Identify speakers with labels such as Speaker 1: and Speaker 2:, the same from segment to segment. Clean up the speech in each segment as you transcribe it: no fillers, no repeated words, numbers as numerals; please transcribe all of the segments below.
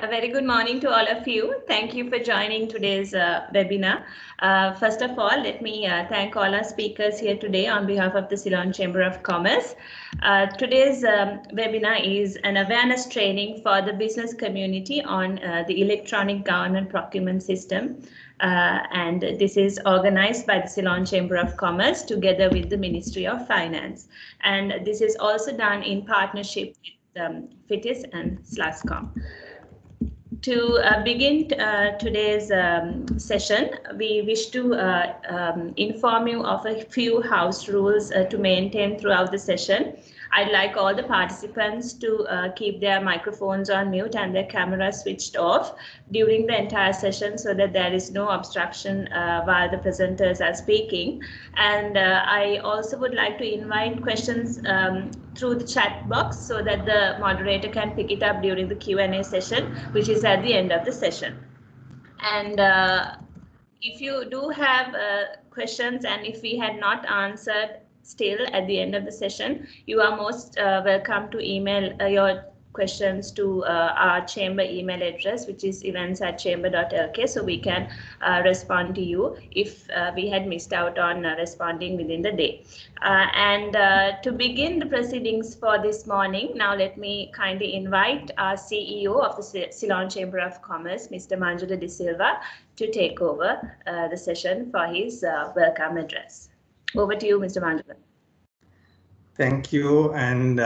Speaker 1: A very good morning to all of you. Thank you for joining today's webinar. First of all, let me thank all our speakers here today on behalf of the Ceylon Chamber of Commerce. Today's webinar is an awareness training for the business community on the electronic government procurement system. And this is organized by the Ceylon Chamber of Commerce together with the Ministry of Finance. And this is also done in partnership with FITIS and SLASCOM. To begin today's session, we wish to inform you of a few house rules to maintain throughout the session. I'd like all the participants to keep their microphones on mute and their cameras switched off during the entire session so that there is no obstruction while the presenters are speaking. And I also would like to invite questions through the chat box so that the moderator can pick it up during the Q&A session, which is at the end of the session. And if you do have questions and if we had not answered still at the end of the session, you are most welcome to email your questions to our chamber email address, which is events@chamber.lk, so we can respond to you if we had missed out on responding within the day. And to begin the proceedings for this morning, now let me kindly invite our CEO of the Ceylon Chamber of Commerce, Mr. Manjula De Silva, to take over the session for his welcome address. Over to you, Mr. Manjula.
Speaker 2: Thank you, and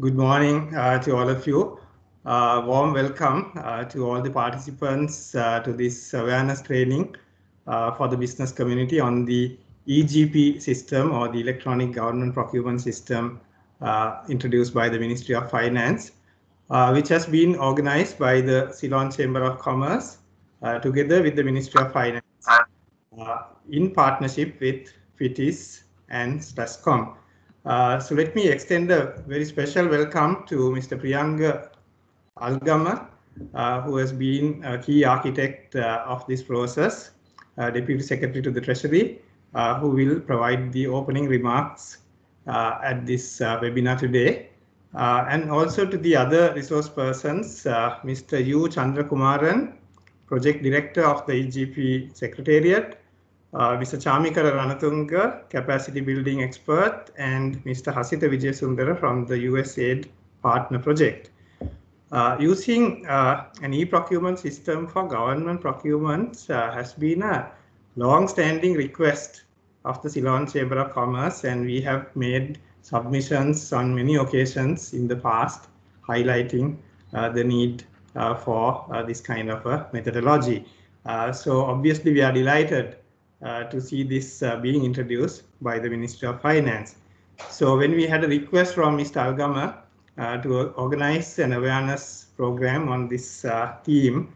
Speaker 2: good morning to all of you. Warm welcome to all the participants to this awareness training for the business community on the EGP system, or the Electronic Government Procurement System, introduced by the Ministry of Finance, which has been organized by the Ceylon Chamber of Commerce together with the Ministry of Finance in partnership with FITIS and SLASCOM. So let me extend a very special welcome to Mr. Priyanga Algama, who has been a key architect of this process, Deputy Secretary to the Treasury, who will provide the opening remarks at this webinar today. And also to the other resource persons, Mr. U. Chandrakumaran, Project Director of the EGP Secretariat, Mr. Chamikara Ranatunga, Capacity Building Expert, and Mr. Hasita Vijayasundara from the USAID Partner Project. Using an e-procurement system for government procurement has been a long-standing request of the Ceylon Chamber of Commerce, and we have made submissions on many occasions in the past highlighting the need for this kind of a methodology. So obviously we are delighted to see this being introduced by the Ministry of Finance. So when we had a request from Mr. Algama to organize an awareness program on this theme,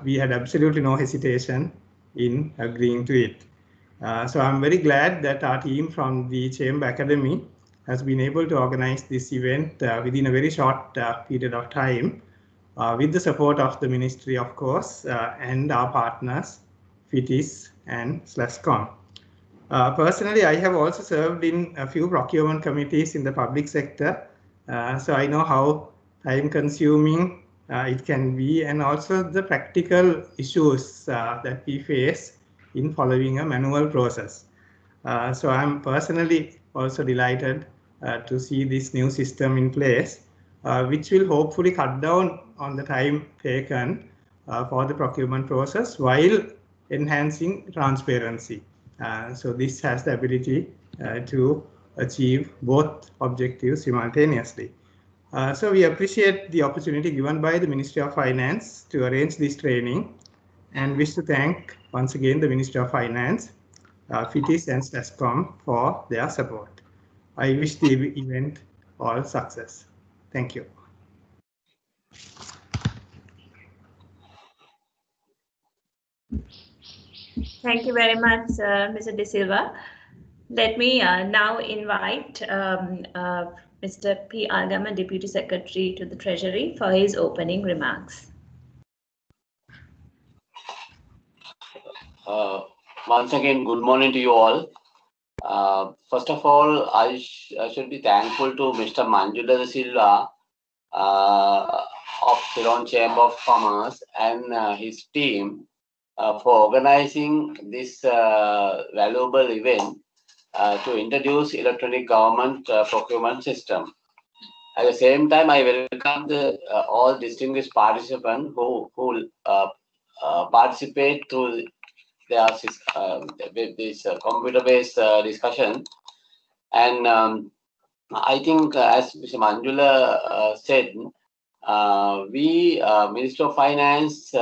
Speaker 2: we had absolutely no hesitation in agreeing to it. So I'm very glad that our team from the Chamber Academy has been able to organize this event within a very short period of time with the support of the Ministry, of course, and our partners, FITIS and SLASCOM. Personally, I have also served in a few procurement committees in the public sector, so I know how time-consuming it can be, and also the practical issues that we face in following a manual process. So I'm personally also delighted to see this new system in place, which will hopefully cut down on the time taken for the procurement process while enhancing transparency. So this has the ability to achieve both objectives simultaneously. So we appreciate the opportunity given by the Ministry of Finance to arrange this training, and wish to thank once again the Ministry of Finance, FITIS and SLASCOM for their support. I wish the event all success. Thank you.
Speaker 1: Thank you very much, Mr. De Silva. Let me now invite Mr. P. Algama, Deputy Secretary to the Treasury, for his opening remarks.
Speaker 3: Once again, good morning to you all. First of all, I should be thankful to Mr. Manjula De Silva of Ceylon Chamber of Commerce and his team for organizing this valuable event to introduce electronic government procurement system. At the same time, I welcome the all distinguished participants who participate through their this computer-based discussion. And I think, as Mr. Manjula said, we Minister of Finance,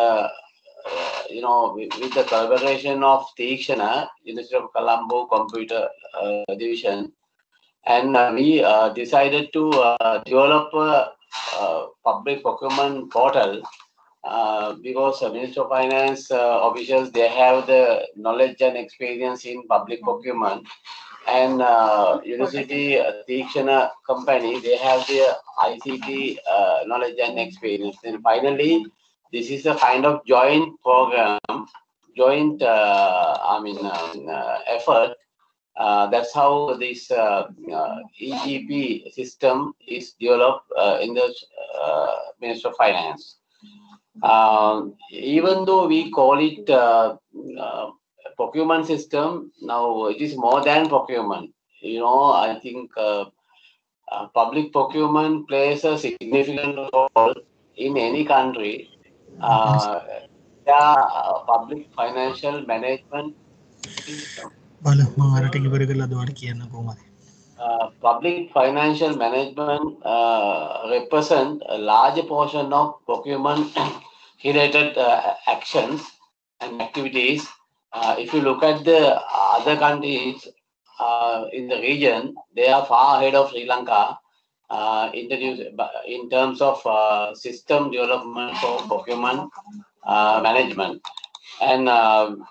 Speaker 3: with the collaboration of Teekshana, University of Colombo Computer Division, and we decided to develop a public procurement portal because Minister of Finance officials, they have the knowledge and experience in public procurement, and University Teekshana company, they have the ICT knowledge and experience. And finally, this is a kind of joint program, joint effort. That's how this EGP system is developed in the Ministry of Finance. Even though we call it procurement system, now it is more than procurement. I think public procurement plays a significant role in any country. Public financial management system. Public financial management represent a large portion of procurement related actions and activities. If you look at the other countries in the region, they are far ahead of Sri Lanka in terms of system development for procurement management. And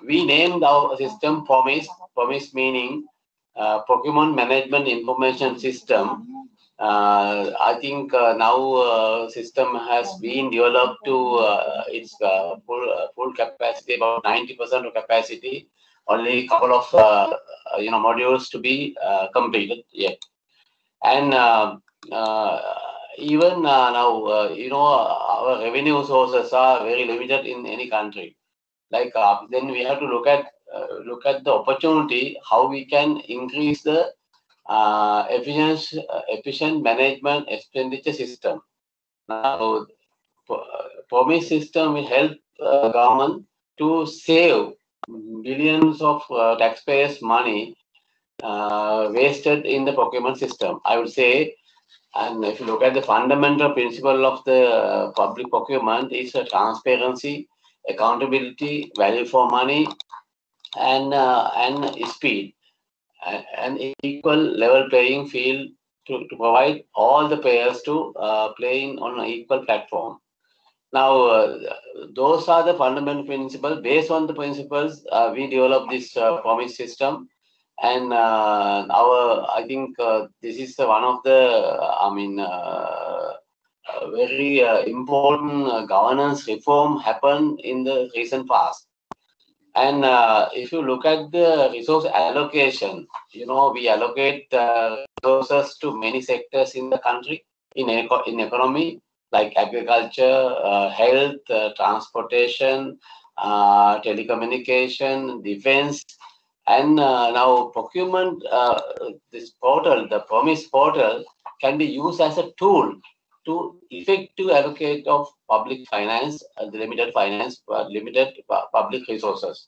Speaker 3: we named our system PROMIS, PROMIS meaning Procurement Management Information System. I think now system has been developed to its full capacity, about 90% of capacity. Only a couple of modules to be completed yet. And even now, our revenue sources are very limited in any country. Like then we have to look at the opportunity, how we can increase the efficient management expenditure system. Now, PROMIS system will help government to save billions of taxpayers' money wasted in the procurement system, I would say. And if you look at the fundamental principle of the public procurement, is transparency, accountability, value for money, and speed, and equal level playing field to provide all the players to playing on an equal platform. Now, those are the fundamental principles. Based on the principles, we develop this PROMIS system, and I think this is one of the very important governance reform happened in the recent past. And if you look at the resource allocation, we allocate resources to many sectors in the country, in economy, like agriculture, health, transportation, telecommunication, defense, and now procurement. This portal, the PROMIS portal, can be used as a tool to effective allocate of public finance, limited public resources.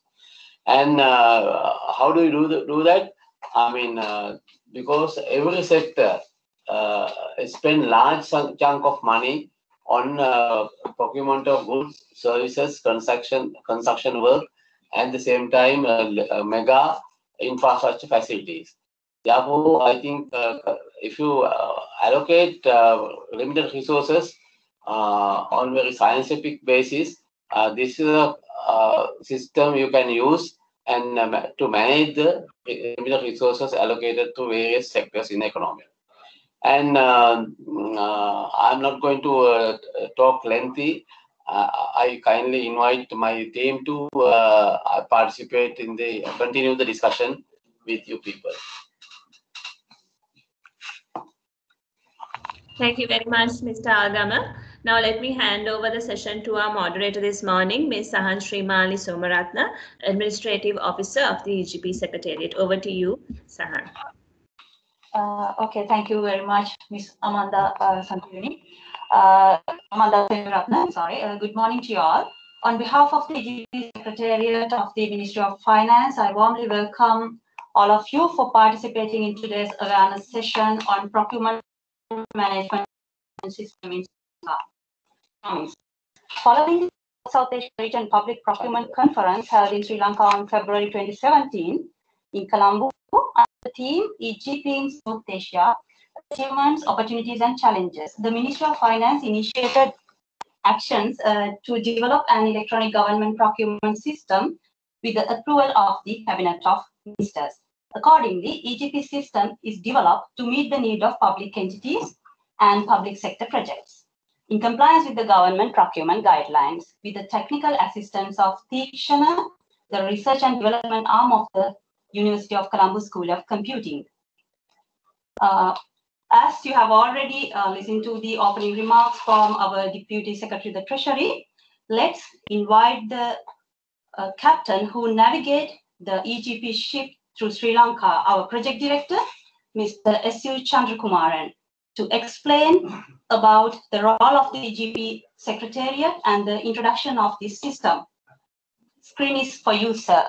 Speaker 3: And how do you do that? I mean, because every sector spend large chunk of money on procurement of goods, services, construction work, and at the same time mega infrastructure facilities. Therefore, I think if you allocate limited resources on very scientific basis, this is a system you can use and to manage the limited resources allocated to various sectors in the economy. And I'm not going to talk lengthy. I kindly invite my team to participate in continue the discussion with you people.
Speaker 1: Thank you very much, Mr. Agama. Now let me hand over the session to our moderator this morning, Ms. Sahan Srimali Somaratna, Administrative Officer of the EGP Secretariat. Over to you, Sahan.
Speaker 4: Okay, thank you very much, Ms. Amanda Santivini. Amanda Somaratna, sorry. Good morning to you all. On behalf of the EGP Secretariat of the Ministry of Finance, I warmly welcome all of you for participating in today's awareness session on procurement management system in Sri Lanka. Following the South Asia Region Public Procurement Conference held in Sri Lanka on February 2017 in Colombo, the theme EGP in South Asia, achievements, opportunities and challenges. The Ministry of Finance initiated actions to develop an electronic government procurement system with the approval of the Cabinet of Ministers. Accordingly, EGP system is developed to meet the need of public entities and public sector projects. In compliance with the government procurement guidelines, with the technical assistance of Theekshana, the research and development arm of the University of Colombo School of Computing. As you have already listened to the opening remarks from our Deputy Secretary of the Treasury, let's invite the captain who navigate the EGP ship through Sri Lanka, our project director, Mr. S.U. Chandrakumaran, to explain about the role of the EGP Secretariat and the introduction of this system. Screen is for you, sir.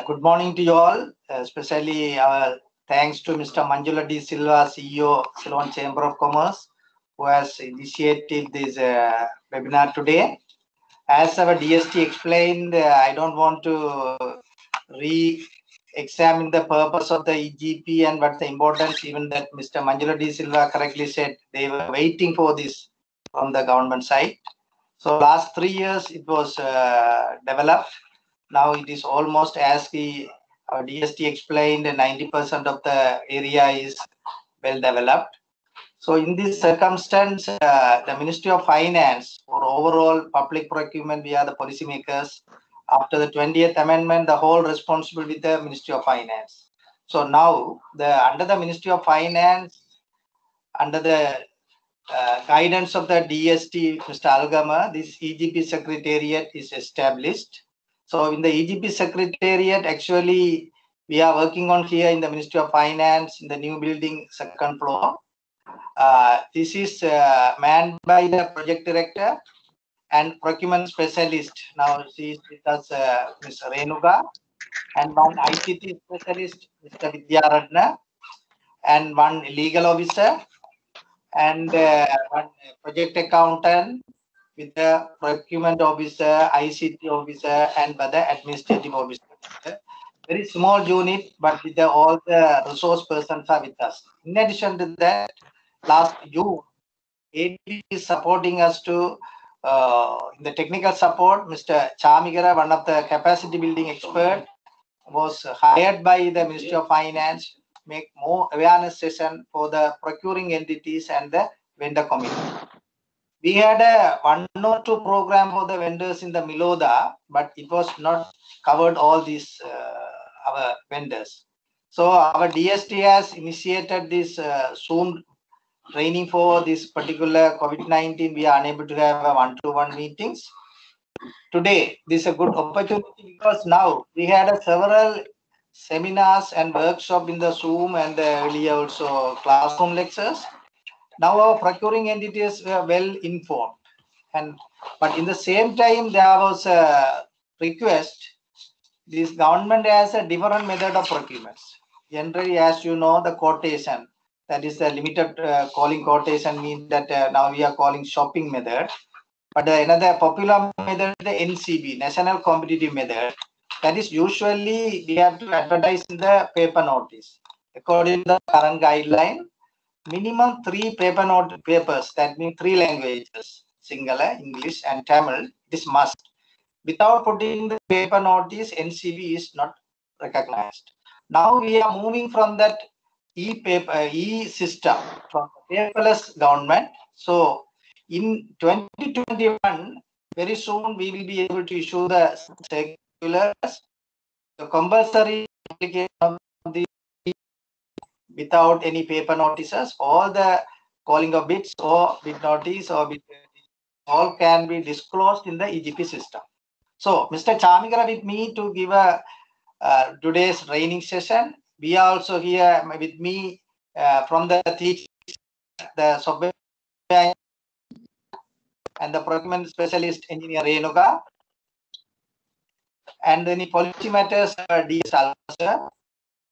Speaker 5: Good morning to you all, especially thanks to Mr. Manjula D. Silva, CEO, Ceylon Chamber of Commerce, who has initiated this webinar today. As our DST explained, I don't want to re-examine the purpose of the EGP and what's the importance, even that Mr. Manjula D. Silva correctly said they were waiting for this from the government side. So last 3 years it was developed. Now it is almost, as our DST explained, 90% of the area is well developed. So in this circumstance, the Ministry of Finance, for overall public procurement, we are the policymakers. After the 20th amendment, the whole responsibility with the Ministry of Finance. So now, under the Ministry of Finance, under the guidance of the DST, Mr. Algama, this EGP Secretariat is established. So in the EGP Secretariat, actually, we are working on here in the Ministry of Finance in the new building, second floor. This is manned by the project director and procurement specialist. Now she is with us, Ms. Renuga, and one ICT specialist, Mr. Vidyaratna, and one legal officer, and one project accountant, with the procurement officer, ICT officer, and by the administrative officer. Very small unit, but with all the resource persons are with us. In addition to that, last June, AD is supporting us to in the technical support. Mr. Chamigara, one of the capacity building expert, was hired by the Ministry of Finance, make more awareness session for the procuring entities and the vendor community. We had a 1 or 2 program for the vendors in the Miloda, but it was not covered all these our vendors. So our DST has initiated this Zoom training for this particular COVID-19. We are unable to have a 1-to-1 meetings. Today, this is a good opportunity because now we had several seminars and workshops in the Zoom and earlier also classroom lectures. Now our procuring entities were well informed, but in the same time there was a request. This government has a different method of procurements. Generally, as you know, the quotation, that is the limited calling quotation, means that now we are calling shopping method. But another popular method, the NCB, National Competitive Method, that is usually we have to advertise in the paper notice. According to the current guideline, minimum 3 papers, that means 3 languages, Sinhala, English and Tamil, this must. Without putting the paper notice, NCB is not recognized. Now we are moving from that e-system, from paperless government. So in 2021, very soon we will be able to issue the circulars, the compulsory application of the without any paper notices. All the calling of bids or bid notice or bid all can be disclosed in the EGP system. So Mr. Chamikara with me to give a today's training session. We are also here with me from the teachers, the software and the procurement specialist engineer Renuka, and any policy matters DS Alsa.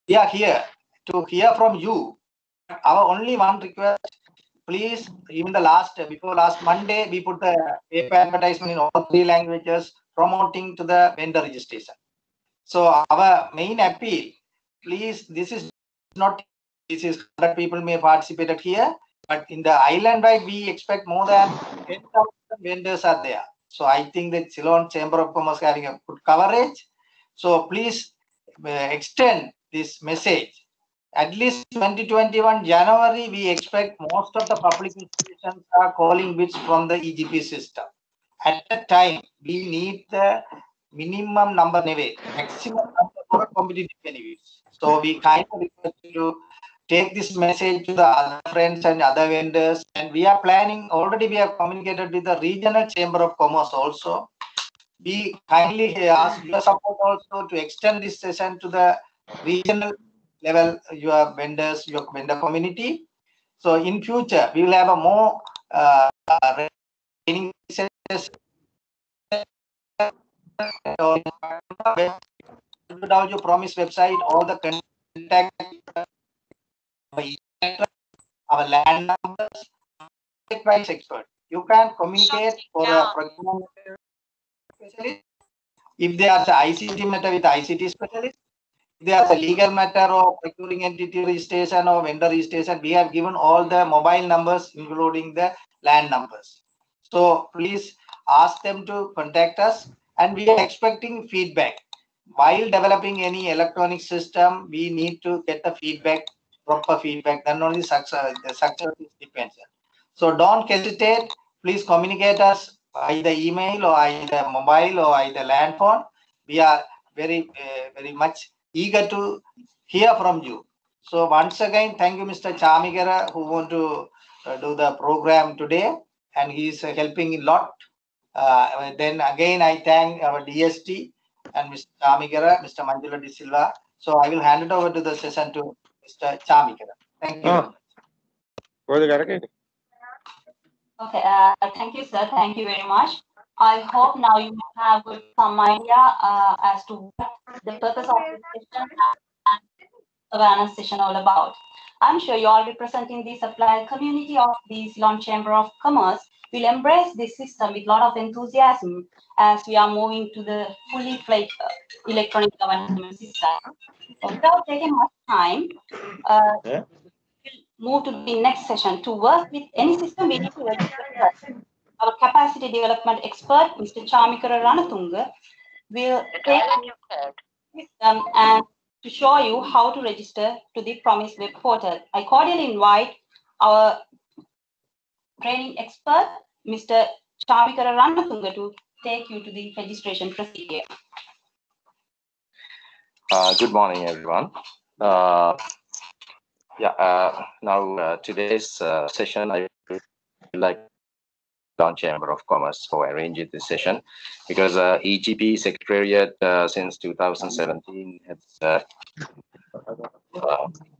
Speaker 5: We are here to hear from you. Our only one request, please, even before last Monday, we put the paper advertisement in all 3 languages promoting to the vendor registration. So our main appeal, please, this is 100 people may participate here, but in the island-wide, we expect more than 10,000 vendors are there. So I think that Ceylon Chamber of Commerce having a good coverage. So please extend this message. At least 2021 January, we expect most of the public institutions are calling bids from the EGP system. At that time, we need the minimum number anyway, maximum number for competitive benefits. So we kind of request you to take this message to the other friends and other vendors. And we are planning, already we have communicated with the regional chamber of commerce also. We kindly ask your support also to extend this session to the regional level, your vendors, your vendor community. So in future, we will have a more training sessions. Your promise website, all the contact, our land numbers, price expert. You can communicate for a procurement specialist. If there is a ICT matter with ICT specialist, if there is a legal matter or procuring entity registration or vendor registration, we have given all the mobile numbers, including the land numbers. So please ask them to contact us, and we are expecting feedback. While developing any electronic system, we need to get the feedback, proper feedback, then only the success depends. So don't hesitate. Please communicate us either email or either mobile or either land phone. We are very much eager to hear from you. So once again, thank you, Mr. Chamikara, who want to do the program today, and he is helping a lot. Then again, I thank our DST and Mr. Chamikara, Mr. Manjula De Silva. So I will hand it over to the session to Mr. Chamikara. Thank you.
Speaker 4: Okay, thank you, sir. Thank you very much. I hope now you have some idea as to what the purpose of this session and awareness session all about. I'm sure you all representing the supplier community of the Ceylon Chamber of Commerce will embrace this system with a lot of enthusiasm as we are moving to the fully fledged electronic government system. So without taking much time, we'll move to the next session. To work with any system, we need to register first. Our capacity development expert, Mr. Chamikara Ranatunga, will take and to show you how to register to the Promise web portal. I cordially invite our training expert, Mr. Chamikara Ranatunga, to take you to the registration procedure.
Speaker 6: Good morning, everyone. Now today's session, I would like Ceylon Chamber of Commerce for arranging this session because EGP Secretariat since 2017 has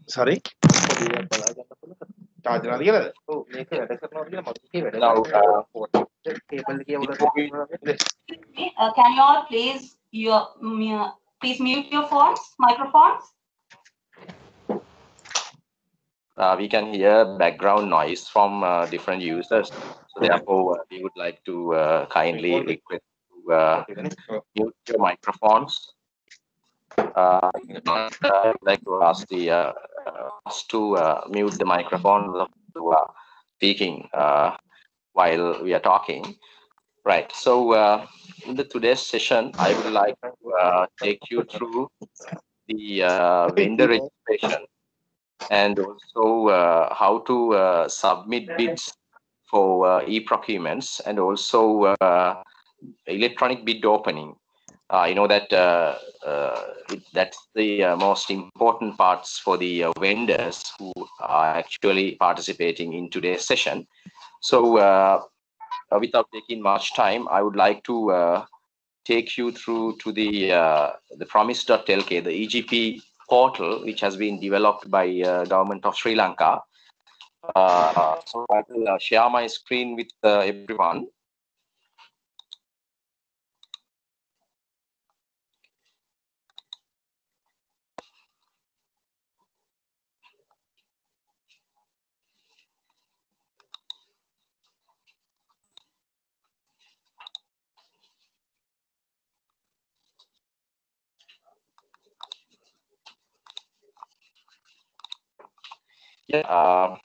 Speaker 7: sorry.
Speaker 6: Now,
Speaker 4: can you all please please mute your microphones?
Speaker 6: We can hear background noise from different users. So therefore, we would like to kindly request to mute your microphones. I'd like to ask the to mute the microphone to speaking while we are talking. Right. So in today's session, I would like to take you through the vendor registration and also how to submit bids for e-procurements and also electronic bid opening. I know that that's the most important parts for the vendors who are actually participating in today's session. So without taking much time, I would like to take you through to the promise.lk, the EGP portal, which has been developed by government of Sri Lanka. So I will share my screen with everyone. Yeah,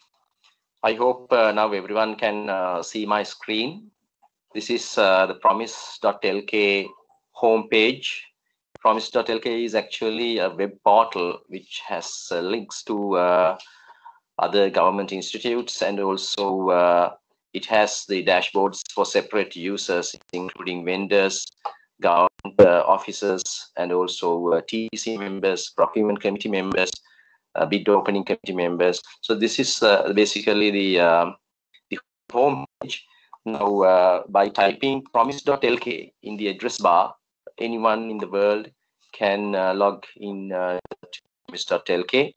Speaker 6: I hope now everyone can see my screen. This is the promise.lk homepage. Promise.lk is actually a web portal which has links to other government institutes, and also it has the dashboards for separate users, including vendors, government officers, and also TC members, procurement committee members, bid opening committee members. So this is basically the homepage. Now, by typing promise.lk in the address bar, anyone in the world can log in to promise.lk.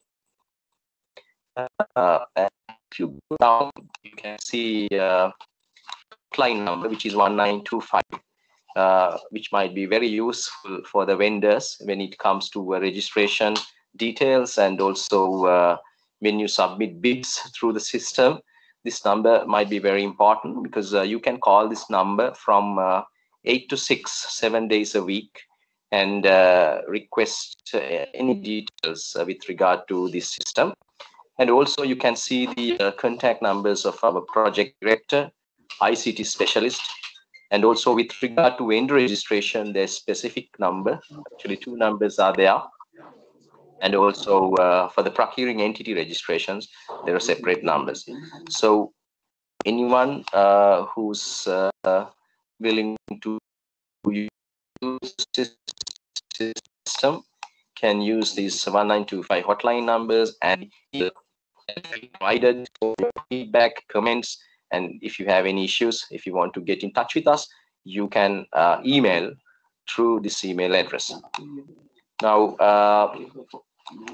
Speaker 6: And if you go down, you can see hotline number, which is 1925, which might be very useful for the vendors when it comes to registration details, and also when you submit bids through the system. This number might be very important because you can call this number from 8 to 6, 7 days a week, and request any details with regard to this system. And also you can see the contact numbers of our project director, ICT specialist, and also with regard to vendor registration, there's specific number. Actually, 2 numbers are there. And also for the procuring entity registrations, there are separate numbers. So anyone who's willing to use this system can use these 1925 hotline numbers, and provided for feedback, comments, and if you have any issues, if you want to get in touch with us, you can email through this email address. Now,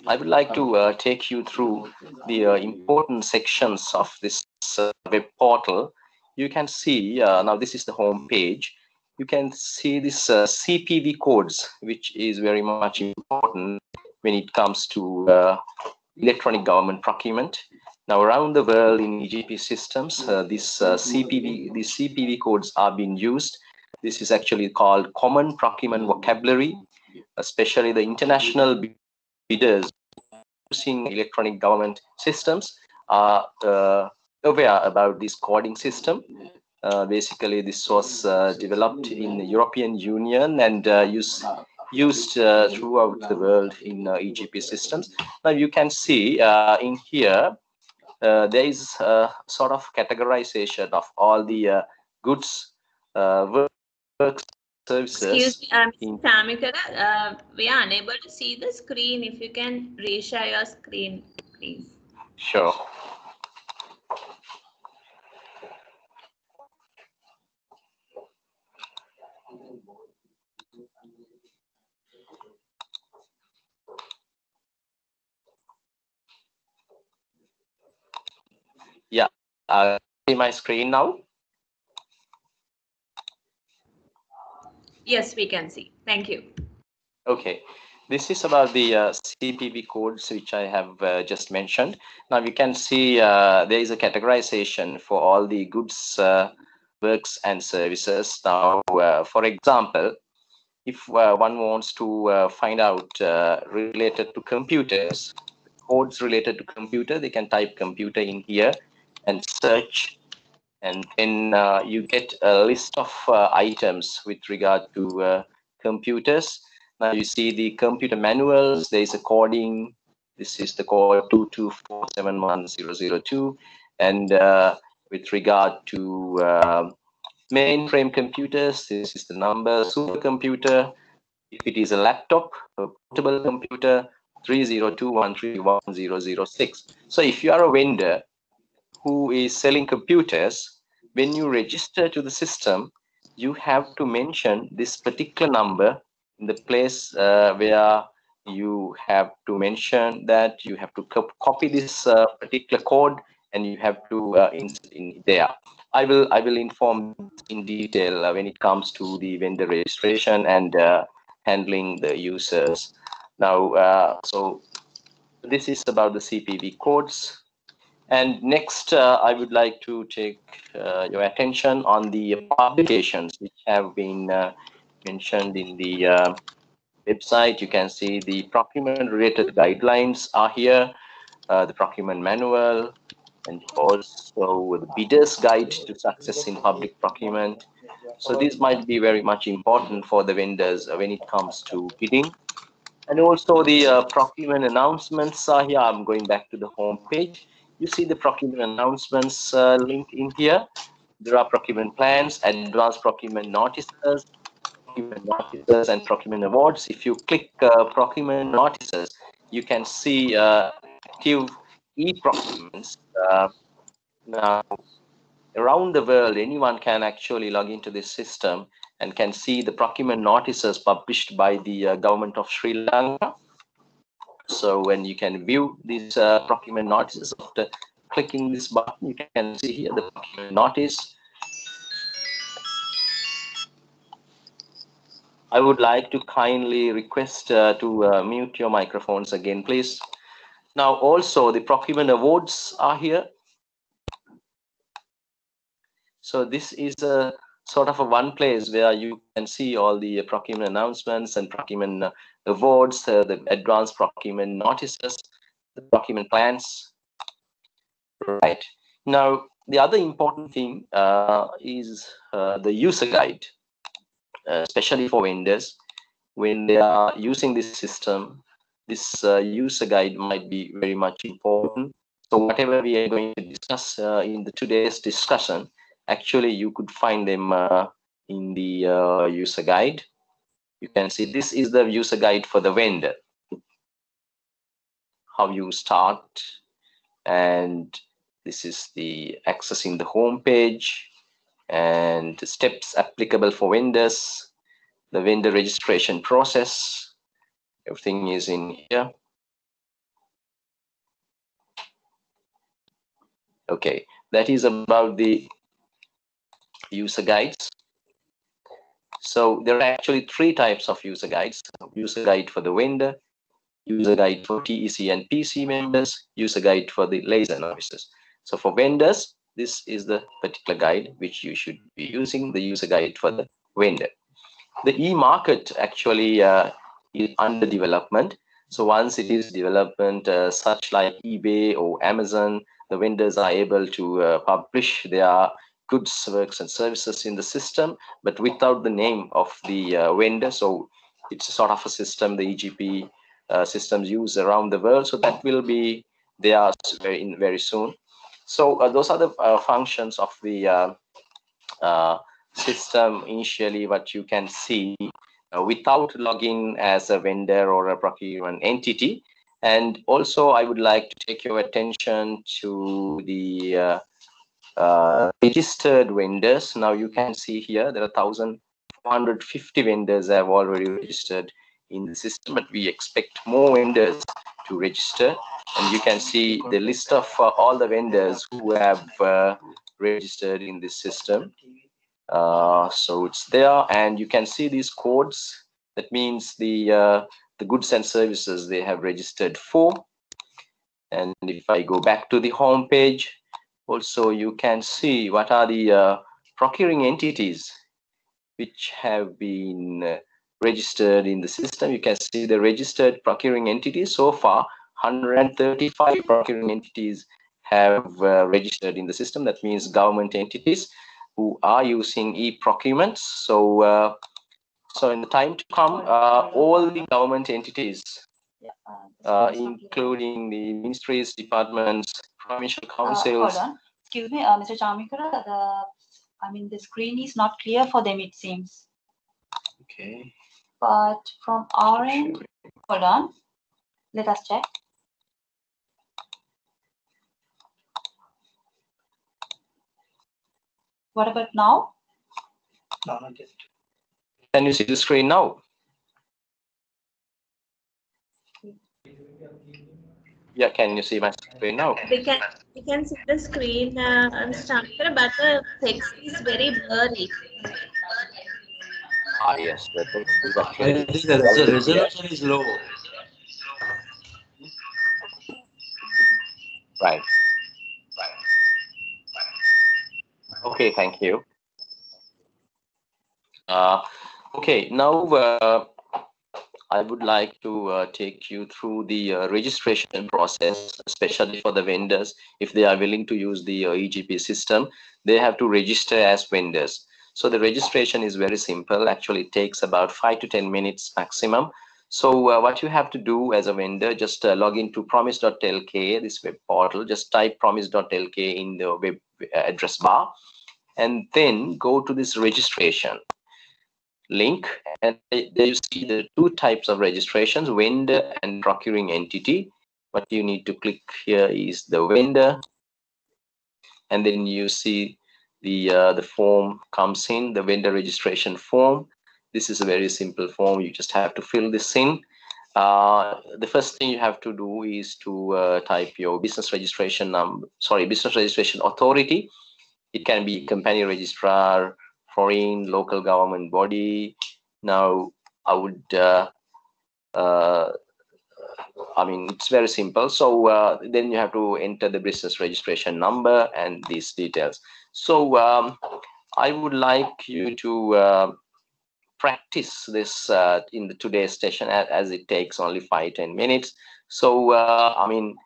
Speaker 6: I would like to take you through the important sections of this web portal. You can see, now this is the home page. You can see this CPV codes, which is very much important when it comes to electronic government procurement. Now, around the world in EGP systems, these CPV codes are being used. This is actually called common procurement vocabulary, especially the international bidders using electronic government systems are aware about this coding system. Basically, this was developed in the European Union and used throughout the world in EGP systems. Now you can see in here, there is a sort of categorization of all the goods, works, services.
Speaker 1: Excuse me, Mr. Tamikara, we are unable to see the screen. If you can reshare your screen, please.
Speaker 6: Sure. Yeah, see my screen now?
Speaker 1: Yes, we can see. Thank you.
Speaker 6: Okay, this is about the CPV codes which I have just mentioned. Now you can see there is a categorization for all the goods, works and services. Now, for example, if one wants to find out related to computers, codes related to computer, they can type computer in here and search, and then you get a list of items with regard to computers. Now you see the computer manuals, there is a coding, this is the code 224711002, and with regard to mainframe computers, this is the number, supercomputer, If it is a laptop, a portable computer, 302.131.006. So if you are a vendor who is selling computers, when you register to the system, you have to mention this particular number in the place where you have to mention that you have to copy this particular code, and you have to insert in there. I will inform in detail when it comes to the vendor registration and handling the users. Now, so this is about the CPV codes. And next, I would like to take your attention on the publications which have been mentioned in the website. You can see the procurement-related guidelines are here, the procurement manual, and also the bidder's guide to success in public procurement. So these might be very much important for the vendors when it comes to bidding. And also the procurement announcements are here. I'm going back to the home page. You see the procurement announcements link in here. There are procurement plans, advanced procurement notices, and procurement awards. If you click procurement notices, you can see active e-procurements. Now, around the world, anyone can actually log into this system and can see the procurement notices published by the government of Sri Lanka. So when you can view these procurement notices after clicking this button, you can see here the procurement notice. I would like to kindly request to mute your microphones again, please. Now also the procurement awards are here. So this is a sort of a one place where you can see all the procurement announcements and procurement awards, the advanced procurement notices, the procurement plans. Right. Now, the other important thing is the user guide, especially for vendors. When they are using this system, this user guide might be very much important. So whatever we are going to discuss in today's discussion, actually you could find them in the user guide. You can see this is the user guide for the vendor. How you start, and this is the accessing the home page and the steps applicable for vendors, the vendor registration process. Everything is in here. Okay, that is about the user guides. So there are actually three types of user guides: user guide for the vendor, user guide for TEC and PC members, user guide for the liaison officers. So for vendors, this is the particular guide which you should be using, the user guide for the vendor. The e-market actually is under development. So once it is development, such like eBay or Amazon, the vendors are able to publish their goods, works, and services in the system, but without the name of the vendor. So it's a sort of a system the EGP systems use around the world. So that will be there very soon. So those are the functions of the system initially, what you can see without login as a vendor or a procurement entity. And also I would like to take your attention to the registered vendors. Now you can see here there are 1,450 vendors have already registered in the system, but we expect more vendors to register. And you can see the list of all the vendors who have registered in this system. So it's there, and you can see these codes. That means the goods and services they have registered for. And if I go back to the home page, also you can see what are the procuring entities which have been registered in the system. You can see the registered procuring entities. So far 135 procuring entities have registered in the system. That means government entities who are using e-procurements. So so in the time to come, all the government entities, including the ministries, departments, provincial councils.
Speaker 4: Hold on. Excuse me, Mr. Chamikura, the screen is not clear for them, it seems.
Speaker 6: Okay.
Speaker 4: but from our end, hold on, let us check. What about now?
Speaker 5: No, not yet.
Speaker 6: Can you see the screen now? Yeah, can you see my screen now?
Speaker 1: We can see the screen structure, but the text is very blurry.
Speaker 6: Ah, yes, the text is
Speaker 7: I
Speaker 6: actually
Speaker 7: think the resolution is low.
Speaker 6: right. Okay, thank you. Okay, now I would like to take you through the registration process, especially for the vendors. If they are willing to use the EGP system, they have to register as vendors. So the registration is very simple. Actually, it takes about 5 to 10 minutes maximum. So what you have to do as a vendor, just log into promise.lk, this web portal, just type promise.lk in the web address bar, and then go to this registration link, and there you see the two types of registrations, vendor and procuring entity. What you need to click here is the vendor, and then you see the form comes in, the vendor registration form. This is a very simple form. You just have to fill this in. The first thing you have to do is to type your business registration number, business registration authority. It can be company registrar, foreign, local government body. Now, I would, I mean, it's very simple. So then you have to enter the business registration number and these details. So I would like you to practice this in today's session, as it takes only 5-10 minutes. So, I mean,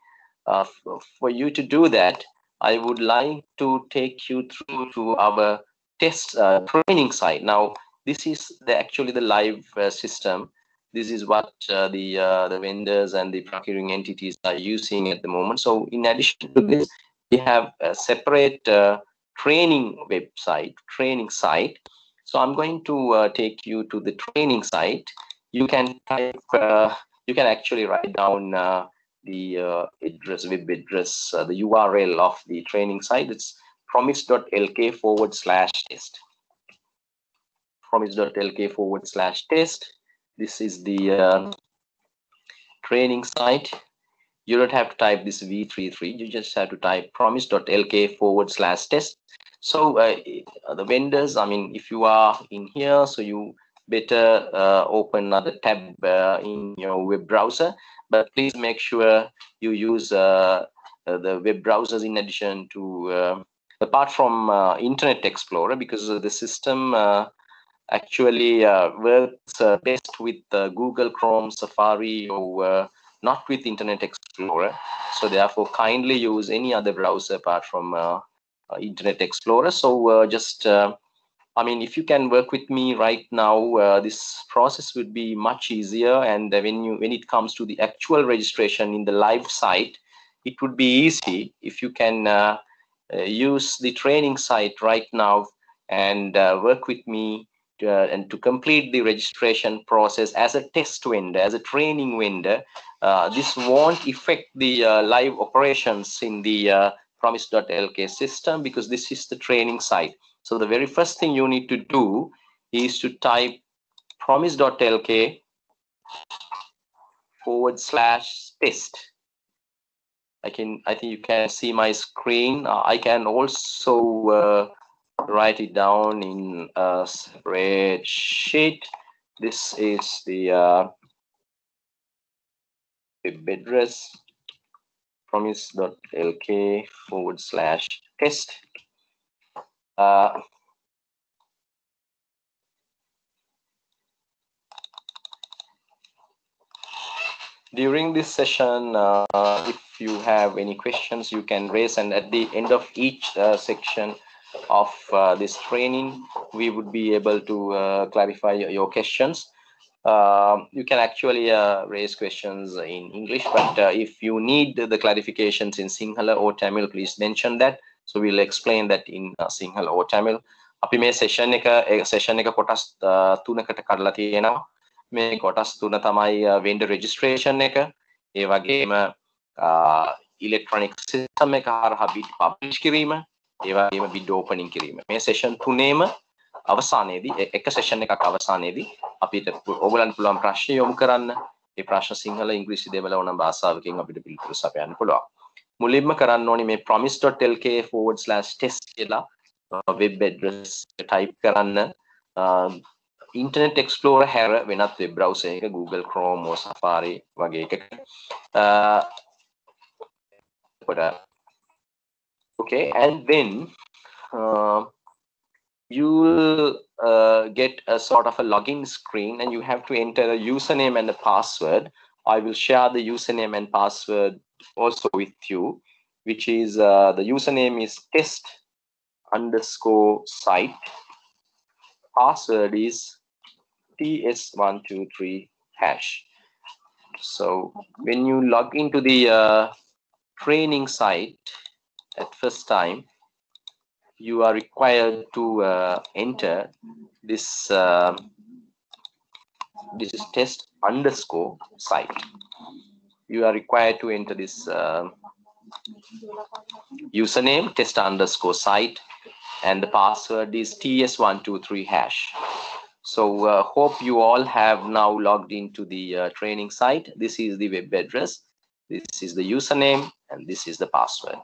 Speaker 6: for you to do that, I would like to take you through to our test training site. Now, this is actually the live system. This is what the vendors and the procuring entities are using at the moment. So in addition to this, we have a separate training website, training site. So I'm going to take you to the training site. You can type, you can actually write down the address, web address, the URL of the training site. It's promise.lk/test. Promise.lk/test. This is the training site. You don't have to type this V33. You just have to type promise.lk/test. So the vendors, I mean, if you are in here, so you better open another tab in your web browser. But please make sure you use the web browsers in addition to, apart from Internet Explorer, because the system actually works best with Google Chrome, Safari, or not with Internet Explorer. So therefore, kindly use any other browser apart from Internet Explorer. So I mean, if you can work with me right now, this process would be much easier. And when it comes to the actual registration in the live site, it would be easy if you can use the training site right now and work with me and to complete the registration process as a test vendor, as a training vendor. This won't affect the live operations in the promise.lk system, because this is the training site. So the very first thing you need to do is to type promise.lk/test. I think you can see my screen. I can also write it down in a spreadsheet. This is the web address, promise.lk/test. During this session, if you have any questions, you can raise, and at the end of each section of this training, we would be able to clarify your questions. You can actually raise questions in English, but if you need the clarifications in Sinhala or Tamil, please mention that. So we'll explain that in Sinhala or Tamil. අපි මේ session එක කොටස් 3කට කඩලා තියෙනවා. මේ කොටස් තුන තමයි vendor registration එක, ඒ වගේම electronic system එක හරහා bid publish කිරීම, ඒ වගේම bid opening කිරීම. මේ session තුනේම අවසානයේදී එක session එකක් අවසානයේදී අපිට ඕගලන්ට පුළුවන් ප්‍රශ්න යොමු කරන්න. ඒ ප්‍රශ්න සිංහල, ඉංග්‍රීසි දෙමළ ඕනම භාෂාවකින් අපිට පිළිතුරු සපයන්න පුළුවන්. මුලින්ම කරන්න ඕනි මේ promise.lk/test කියලා web address type කරන්න. Internet Explorer හැර වෙනත් web browser එක Google Chrome or Safari වගේ එකක. Okay, and then you will get a sort of a login screen, and you have to enter a username and a password. I will share the username and password also with you, which is the username is test_site. Password is TS123#. So when you log into the training site at first time, you are required to enter this. This is test_site. You are required to enter this username test_site, and the password is TS123#. So hope you all have now logged into the training site. This is the web address, this is the username, and this is the password.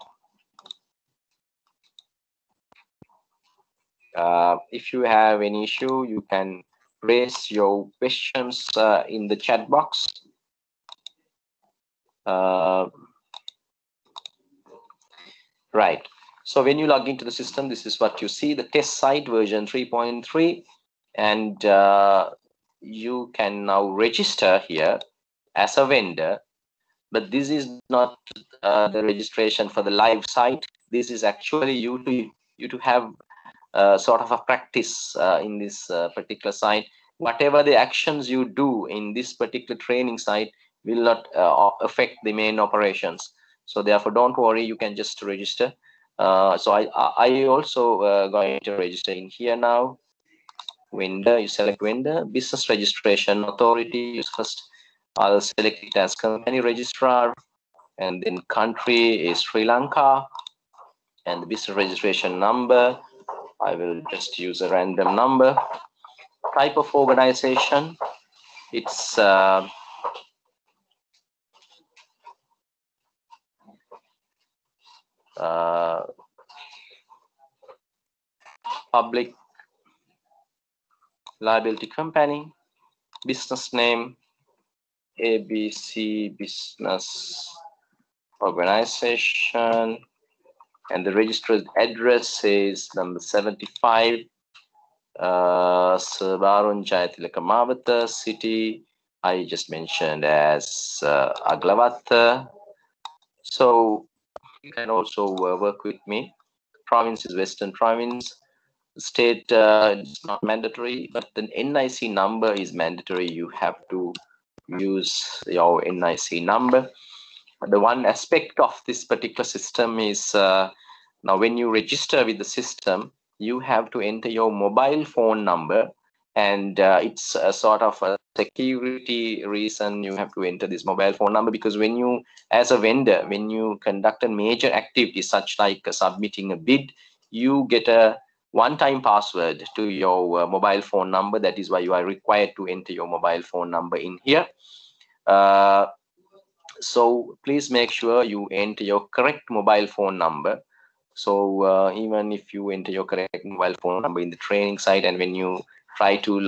Speaker 6: If you have any issue, you can raise your questions in the chat box. Right. So when you log into the system, this is what you see, the test site version 3.3, and you can now register here as a vendor. But this is not the registration for the live site. This is actually you to have sort of a practice in this particular site. Whatever the actions you do in this particular training site will not affect the main operations. So therefore, don't worry, you can just register. So I also going to register in here now. Vendor, you select vendor. Business registration authority, you first, I'll select it as company registrar, and then country is Sri Lanka, and the business registration number, I will just use a random number. Type of organization, it's public liability company. Business name, ABC Business Organization, and the registered address is number 75, Sabarun Jayatilaka City. I just mentioned as Aglavata. So you can also work with me. Province is Western Province. State is not mandatory, but the NIC number is mandatory. You have to use your NIC number. The one aspect of this particular system is now when you register with the system, you have to enter your mobile phone number, and it's a sort of a security reason you have to enter this mobile phone number, because when you, as a vendor, when you conduct a major activity such like submitting a bid, you get a one-time password to your mobile phone number. That is why you are required to enter your mobile phone number in here. So please make sure you enter your correct mobile phone number. So even if you enter your correct mobile phone number in the training site, and when you try to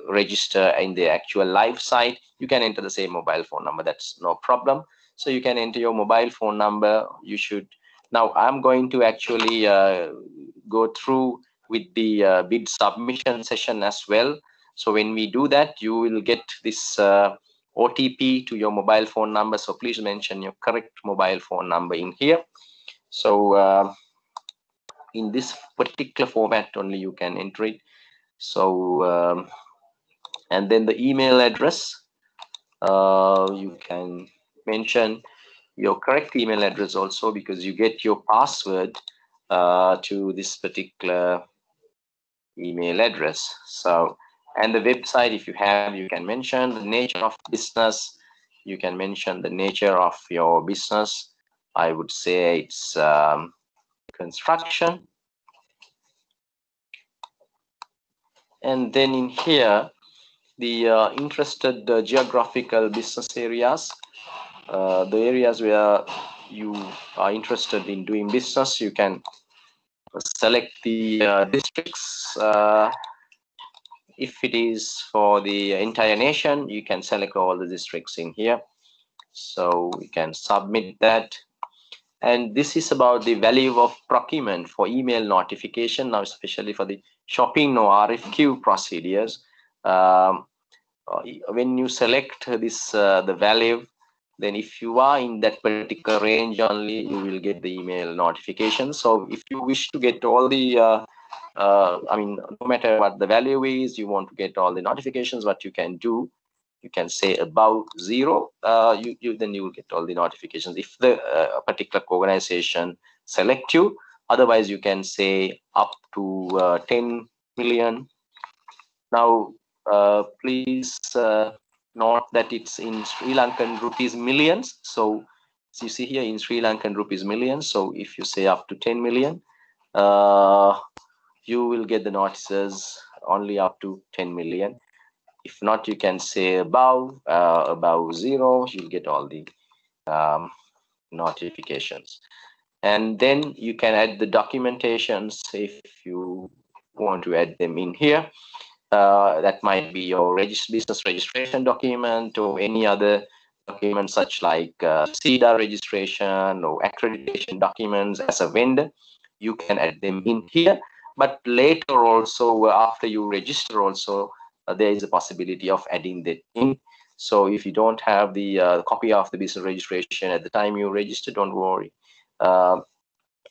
Speaker 6: register in the actual live site, you can enter the same mobile phone number. That's no problem. So you can enter your mobile phone number. You should. Now I'm going to actually go through with the bid submission session as well. So when we do that, you will get this OTP to your mobile phone number. So please mention your correct mobile phone number in here. So in this particular format only you can enter it. So and then the email address, you can mention your correct email address also, because you get your password to this particular email address. So And the website, if you have, you can mention the nature of business. You can mention the nature of your business. I would say it's construction. And then in here, the interested geographical business areas, the areas where you are interested in doing business, you can select the districts. If it is for the entire nation, you can select all the districts in here. So we can submit that. And this is about the value of procurement for email notification, now especially for the shopping or RFQ procedures. When you select this the value, then if you are in that particular range only, you will get the email notification. So if you wish to get all the I mean, no matter what the value is, you want to get all the notifications, what you can do, you can say above 0, then you will get all the notifications if the particular organization select you. Otherwise, you can say up to 10 million. Now, please note that it's in Sri Lankan rupees millions. So you see here in Sri Lankan rupees millions. So if you say up to 10 million, you will get the notices only up to 10 million. If not, you can say above 0, you'll get all the notifications. And then you can add the documentations if you want to add them in here. That might be your business registration document or any other document such like CEDA registration or accreditation documents as a vendor. You can add them in here. But later also, after you register also, there is a possibility of adding that in. So if you don't have the copy of the business registration at the time you register, don't worry.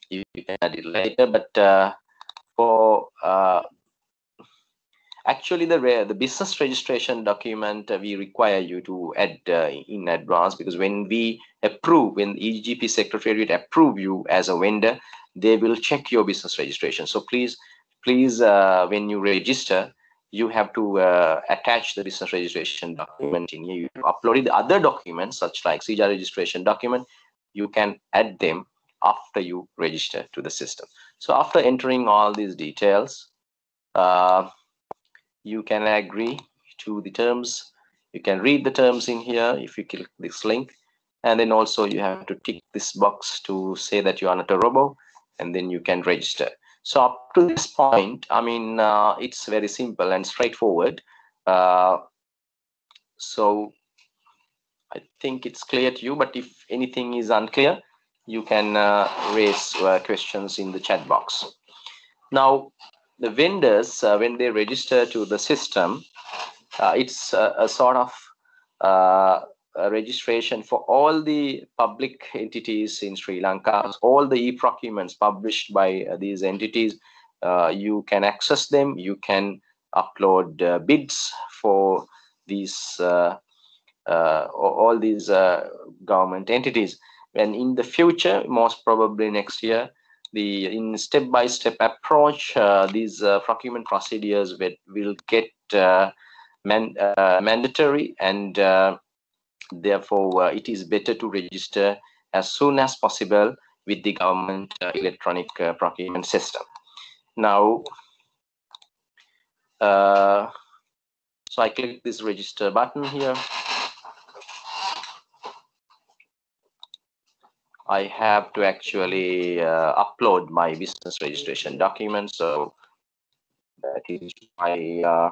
Speaker 6: You can add it later. But for actually the business registration document, we require you to add in advance, because when we approve, when EGP Secretariat approve you as a vendor, they will check your business registration. So please, when you register, you have to attach the business registration document in here. You upload the other documents such like CEDA registration document. You can add them after you register to the system. So after entering all these details, you can agree to the terms. You can read the terms in here if you click this link, and then also you have to tick this box to say that you are not a robot, and then you can register. So up to this point, I mean, it's very simple and straightforward. So I think it's clear to you, but if anything is unclear, you can raise questions in the chat box. Now, the vendors, when they register to the system, it's a sort of a registration for all the public entities in Sri Lanka. All the e-procurements published by these entities, you can access them. You can upload bids for these all these government entities. And in the future, most probably next year, in step-by-step approach, these procurement procedures will get mandatory, and therefore it is better to register as soon as possible with the government electronic procurement system. Now, so I click this register button here. I have to actually upload my business registration document. So that is my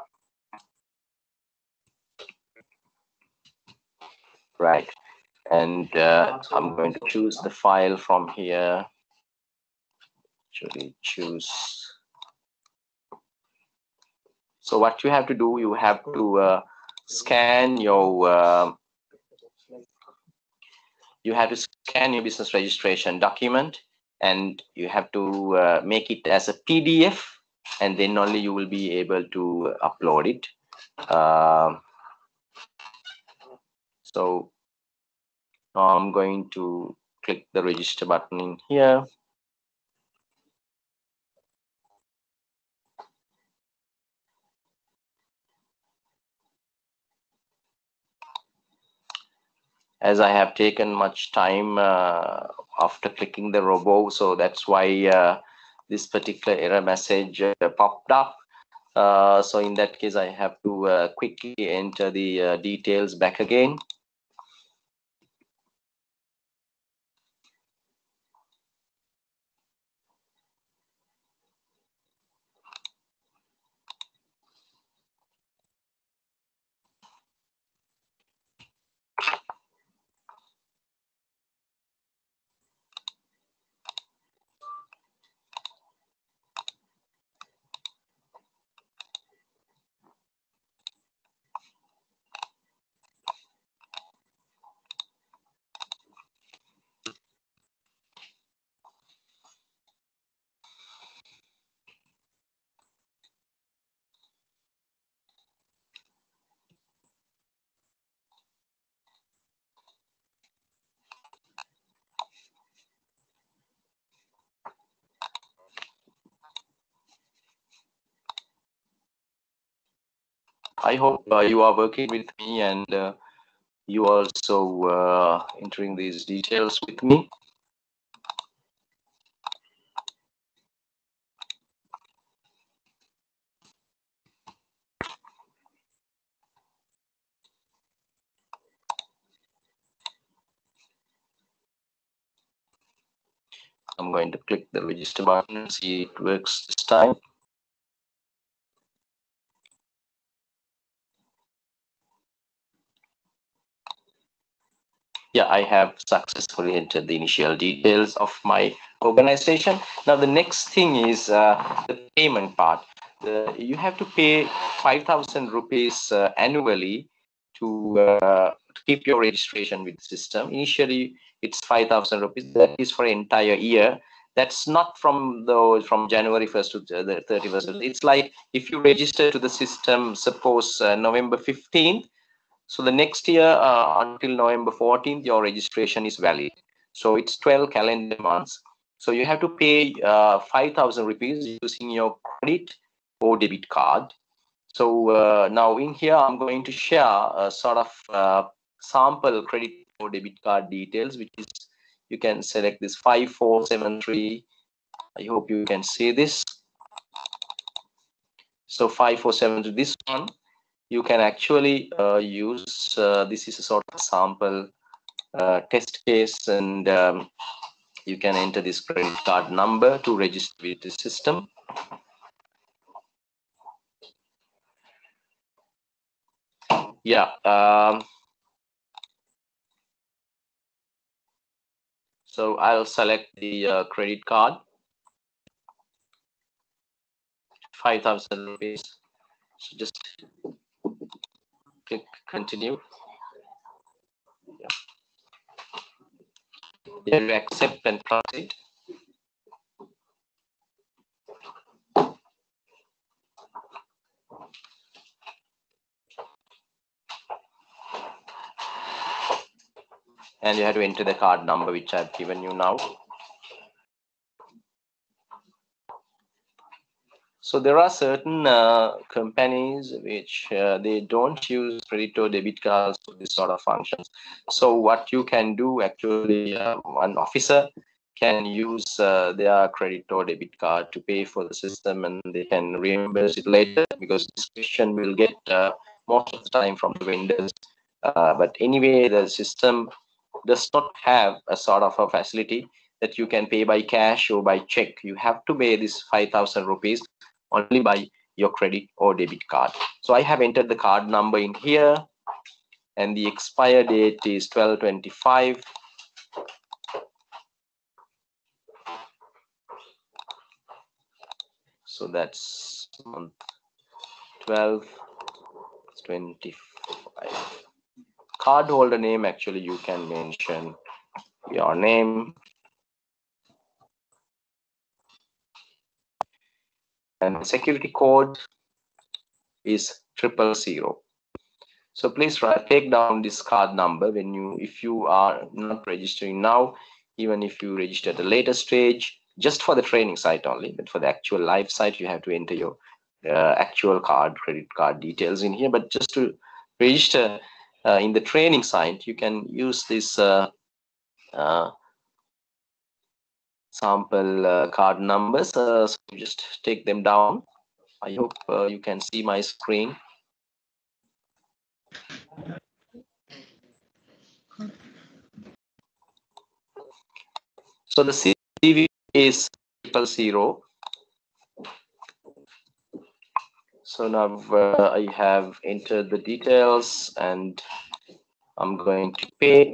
Speaker 6: right. And I'm going to choose the file from here. Actually choose. So what you have to do, you have to scan your business registration document, and you have to make it as a PDF, and then only you will be able to upload it. So now I'm going to click the register button in here. as I have taken much time after clicking the robo, so that's why this particular error message popped up. So in that case, I have to quickly enter the details back again. I hope you are working with me and you also entering these details with me. I'm going to click the register button and see it works this time. Yeah, I have successfully entered the initial details of my organization. Now the next thing is the payment part. You have to pay 5,000 rupees annually to keep your registration with the system. Initially, it's 5,000 rupees. That is for an entire year. That's not from January 1st to the 31st. It's like if you register to the system, suppose November 15th. So the next year until November 14th, your registration is valid. So it's 12 calendar months. So you have to pay 5,000 rupees using your credit or debit card. So now in here, I'm going to share a sort of sample credit or debit card details, which is, you can select this 5473. I hope you can see this. So 5473, this one, you can actually use, this is a sort of sample test case, and you can enter this credit card number to register with the system. Yeah. So I'll select the credit card, 5,000 rupees. So just click continue. Yeah. Then you accept and proceed. And you have to enter the card number, which I've given you now. So there are certain companies which they don't use credit or debit cards for this sort of functions. So what you can do, actually, one officer can use their credit or debit card to pay for the system, and they can reimburse it later, because this question will get most of the time from the vendors. But anyway, the system does not have a sort of a facility that you can pay by cash or by check. You have to pay this 5,000 rupees only by your credit or debit card. So I have entered the card number in here, and the expire date is 12/25. So that's month 12/25. Card holder name, actually you can mention your name, and security code is 000. So please take down this card number when if you are not registering now, even if you register at a later stage, just for the training site only, but for the actual live site, you have to enter your actual credit card details in here. But just to register in the training site, you can use this sample card numbers. So just take them down. I hope you can see my screen. So the CV is 000. So now I have entered the details and I'm going to pay.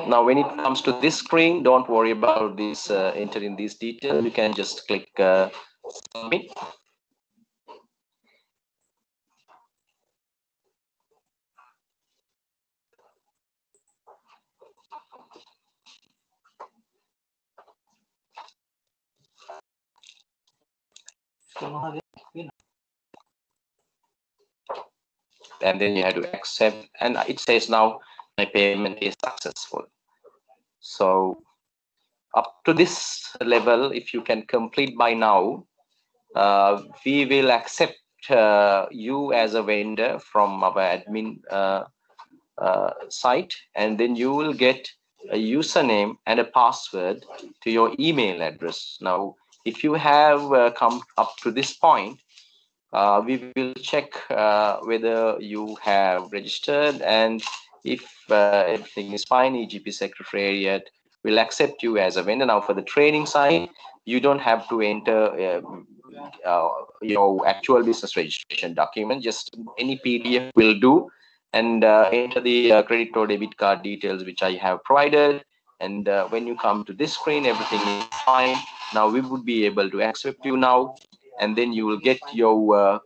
Speaker 6: Now, when it comes to this screen, don't worry about this entering these details. You can just click submit. And then you have to accept, and it says now my payment is successful. So up to this level, if you can complete by now, we will accept you as a vendor from our admin site, and then you will get a username and a password to your email address. Now, if you have come up to this point, we will check whether you have registered, and if everything is fine, EGP Secretariat will accept you as a vendor. Now, for the training side, you don't have to enter your actual business registration document. Just any PDF will do, and enter the credit or debit card details which I have provided. And when you come to this screen, everything is fine. Now we would be able to accept you now, and then you will get your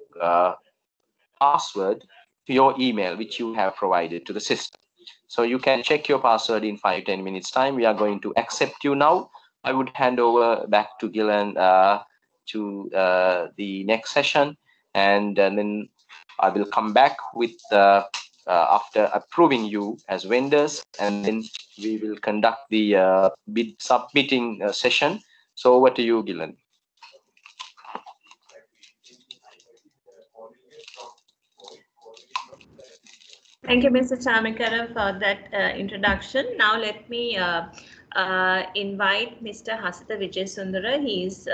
Speaker 6: password to your email which you have provided to the system. So you can check your password in 5-10 minutes time. We are going to accept you now. I would hand over back to Gillen to the next session, and then I will come back with after approving you as vendors, and then we will conduct the bid submitting session. So over to you, Gillen.
Speaker 1: Thank you, Mr. Chamikara, for that introduction. Now let me invite Mr. Hasita Vijayasundara. He is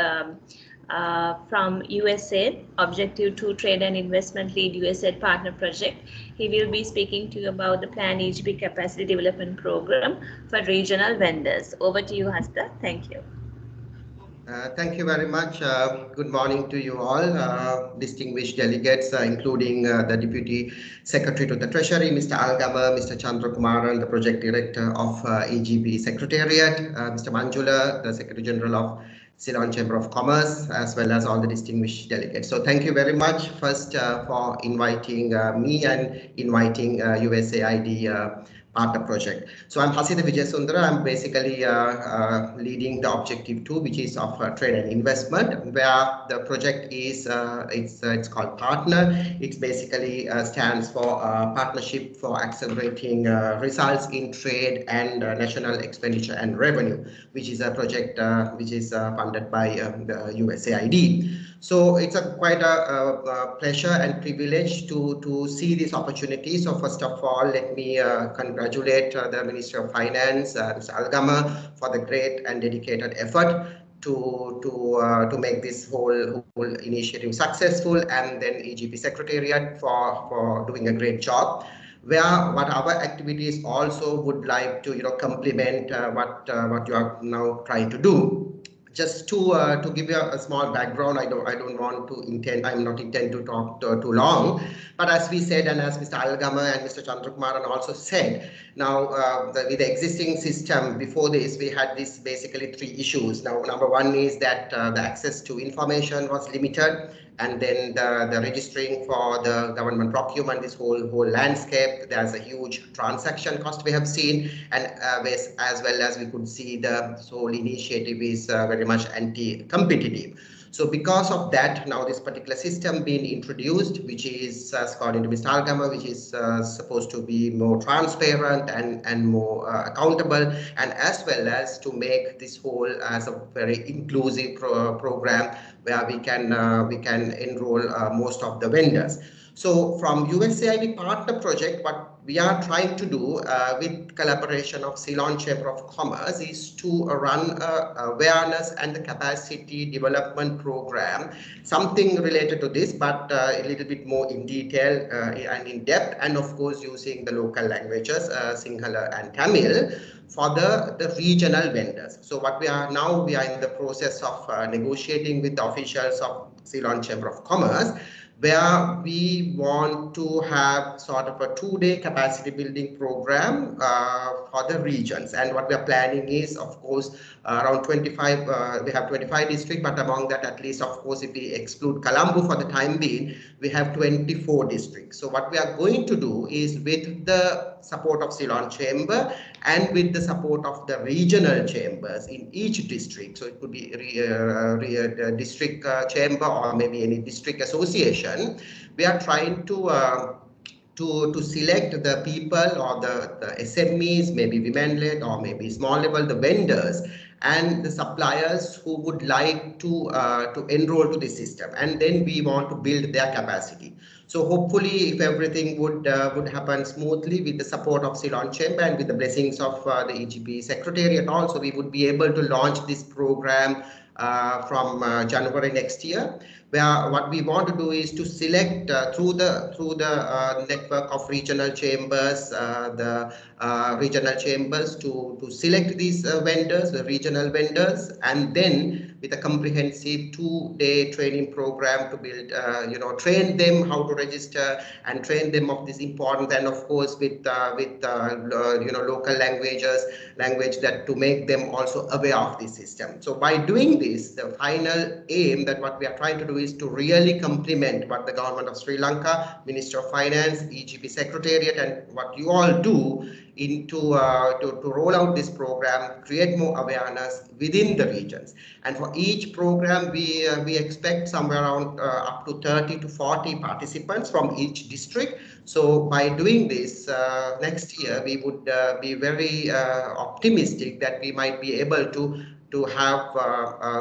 Speaker 1: from USAID, Objective 2 Trade and Investment Lead USAID Partner Project. He will be speaking to you about the Plan EGP Capacity Development Program for regional vendors. Over to you, Hasita. Thank you.
Speaker 8: Thank you very much. Good morning to you all, distinguished delegates, including the Deputy Secretary to the Treasury, Mr. Algama, Mr. Chandrakumaran, the Project Director of EGP Secretariat, Mr. Manjula, the Secretary General of Ceylon Chamber of Commerce, as well as all the distinguished delegates. So thank you very much first for inviting me and inviting USAID partner project. So I'm Hasita Vijayasundara. I'm basically leading the Objective 2, which is of trade and investment, where the project is it's called Partner. It basically stands for Partnership for Accelerating Results in Trade and National Expenditure and Revenue, which is a project which is funded by the USAID. So it's quite a pleasure and privilege to see this opportunity. So first of all, let me congratulate the Ministry of Finance, Mr. Algama, for the great and dedicated effort to make this whole initiative successful, and then EGP Secretariat for doing a great job. Where what our activities also would like to complement what you are now trying to do. Just to give you a small background, I don't want to intend. I'm not intend to talk too long. But as we said, and as Mr. Algama and Mr. Chandrakumaran also said, now with the existing system before this, we had this basically three issues. Now, number one is that the access to information was limited, and then the registering for the government procurement, this whole landscape, there's a huge transaction cost we have seen, and as well as we could see the whole initiative is very much anti-competitive. So because of that, now this particular system being introduced, which is according to Mr. Algama, which is supposed to be more transparent and more accountable, and as well as to make this whole as a very inclusive program where we can enroll most of the vendors. So from USAID partner project, what we are trying to do with collaboration of Ceylon Chamber of Commerce is to run awareness and the capacity development program, something related to this, but a little bit more in detail and in depth, and of course using the local languages, Sinhala and Tamil, for the regional vendors. So what we are now, we are in the process of negotiating with the officials of Ceylon Chamber of Commerce, where we want to have sort of a 2-day capacity building program for the regions. And what we are planning is, of course, around 25, we have 25 districts, but among that, at least, of course, if we exclude Colombo for the time being, we have 24 districts. So what we are going to do is, with the support of Ceylon Chamber and with the support of the regional chambers in each district, so it could be district chamber or maybe any district association, we are trying to select the people or the SMEs, maybe women-led or maybe small level, the vendors and the suppliers who would like to enroll to the system, and then we want to build their capacity. So hopefully, if everything would happen smoothly with the support of Ceylon Chamber and with the blessings of the EGP Secretariat also, we would be able to launch this program from January next year, where what we want to do is to select through the network of regional chambers, the regional chambers to select these vendors, the regional vendors, and then with a comprehensive 2-day training program to build, train them how to register and train them of this important, and of course with local language that to make them also aware of the system. So by doing this, the final aim that what we are trying to do is to really complement what the government of Sri Lanka, Minister of Finance, EGP Secretariat, and what you all do into to roll out this program, create more awareness within the regions. And for each program, we expect somewhere around up to 30 to 40 participants from each district. So by doing this, next year, we would be very optimistic that we might be able to have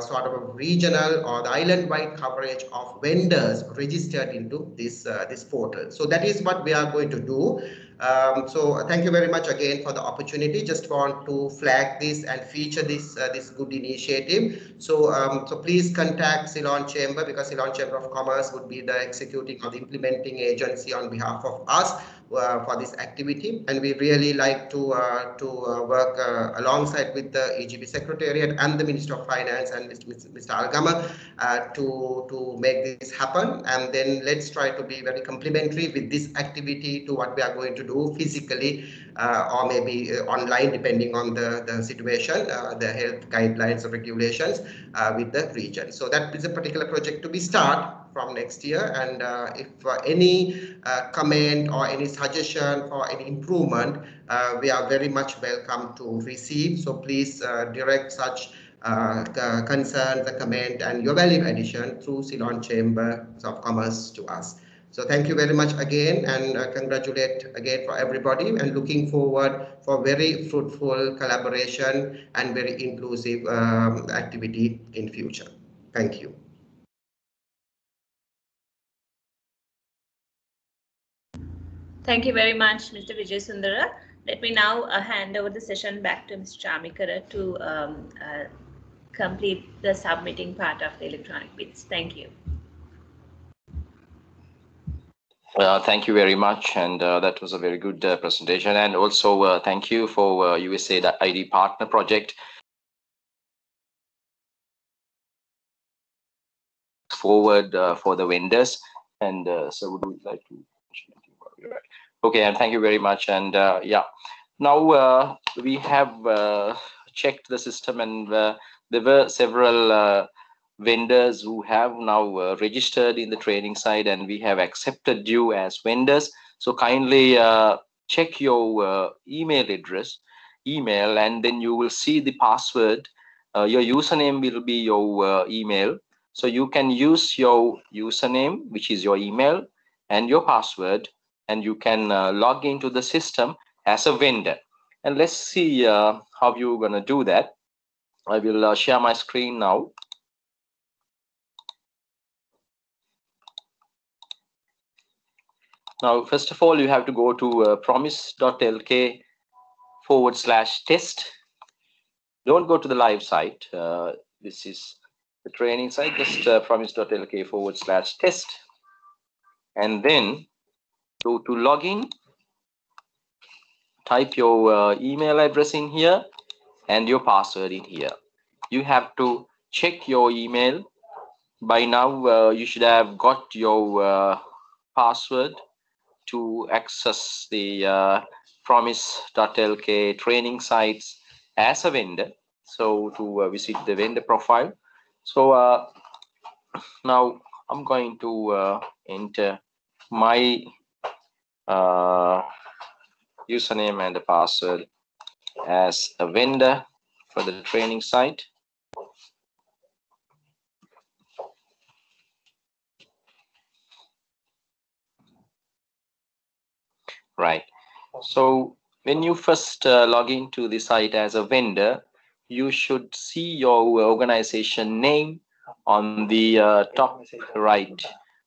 Speaker 8: sort of a regional or the island-wide coverage of vendors registered into this portal. So that is what we are going to do. So thank you very much again for the opportunity. Just want to flag this and feature this good initiative. So so please contact Ceylon Chamber, because Ceylon Chamber of Commerce would be the executing or the implementing agency on behalf of us for this activity, and we really like to work alongside with the EGP Secretariat and the Minister of Finance and Mr. Algama to make this happen. And then let's try to be very complementary with this activity to what we are going to do physically or maybe online, depending on the situation, the health guidelines or regulations with the region. So that is a particular project to be start from next year. And if any comment or any suggestion for any improvement, we are very much welcome to receive. So please direct such concerns, the comment, and your value addition through Ceylon Chamber of Commerce to us. So thank you very much again, and congratulate again for everybody, and looking forward for very fruitful collaboration and very inclusive activity in future. Thank you.
Speaker 1: Thank you very much, Mr. Vijay Sundara. Let me now hand over the session back to Mr. Chamikara to complete the submitting part of the electronic bids. Thank you.
Speaker 6: Thank you very much, and that was a very good presentation. And also thank you for USAID partner project forward for the vendors. And so would you like to mention anything about it? Right. Okay, and thank you very much. And yeah, now we have checked the system, and there were several vendors who have now registered in the training side, and we have accepted you as vendors. So kindly check your email address, and then you will see the password. Your username will be your email. So you can use your username, which is your email, and your password, and you can log into the system as a vendor. And let's see how you're going to do that. I will share my screen now. Now, first of all, you have to go to promise.lk/test. Don't go to the live site. This is the training site. Just promise.lk/test. And then go to login. Type your email address in here and your password in here. You have to check your email. By now, you should have got your password to access the promise.lk training sites as a vendor. So to visit the vendor profile. So now I'm going to enter my username and the password as a vendor for the training site. Right. So when you first log into the site as a vendor, you should see your organization name on the top right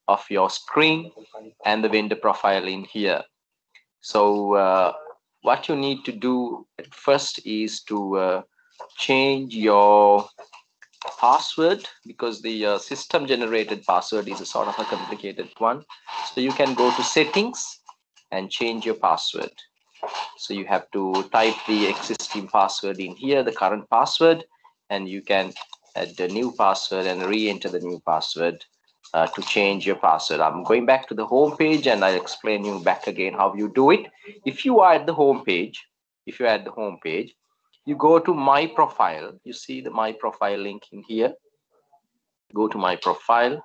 Speaker 6: of your screen and the vendor profile in here. So what you need to do at first is to change your password, because the system generated password is a sort of a complicated one. So you can go to settings and change your password. So you have to type the existing password in here, the current password, and you can add the new password and re-enter the new password to change your password. I'm going back to the home page and I'll explain you back again how you do it. If you are at the home page, you go to my profile. You see the my profile link in here. Go to my profile,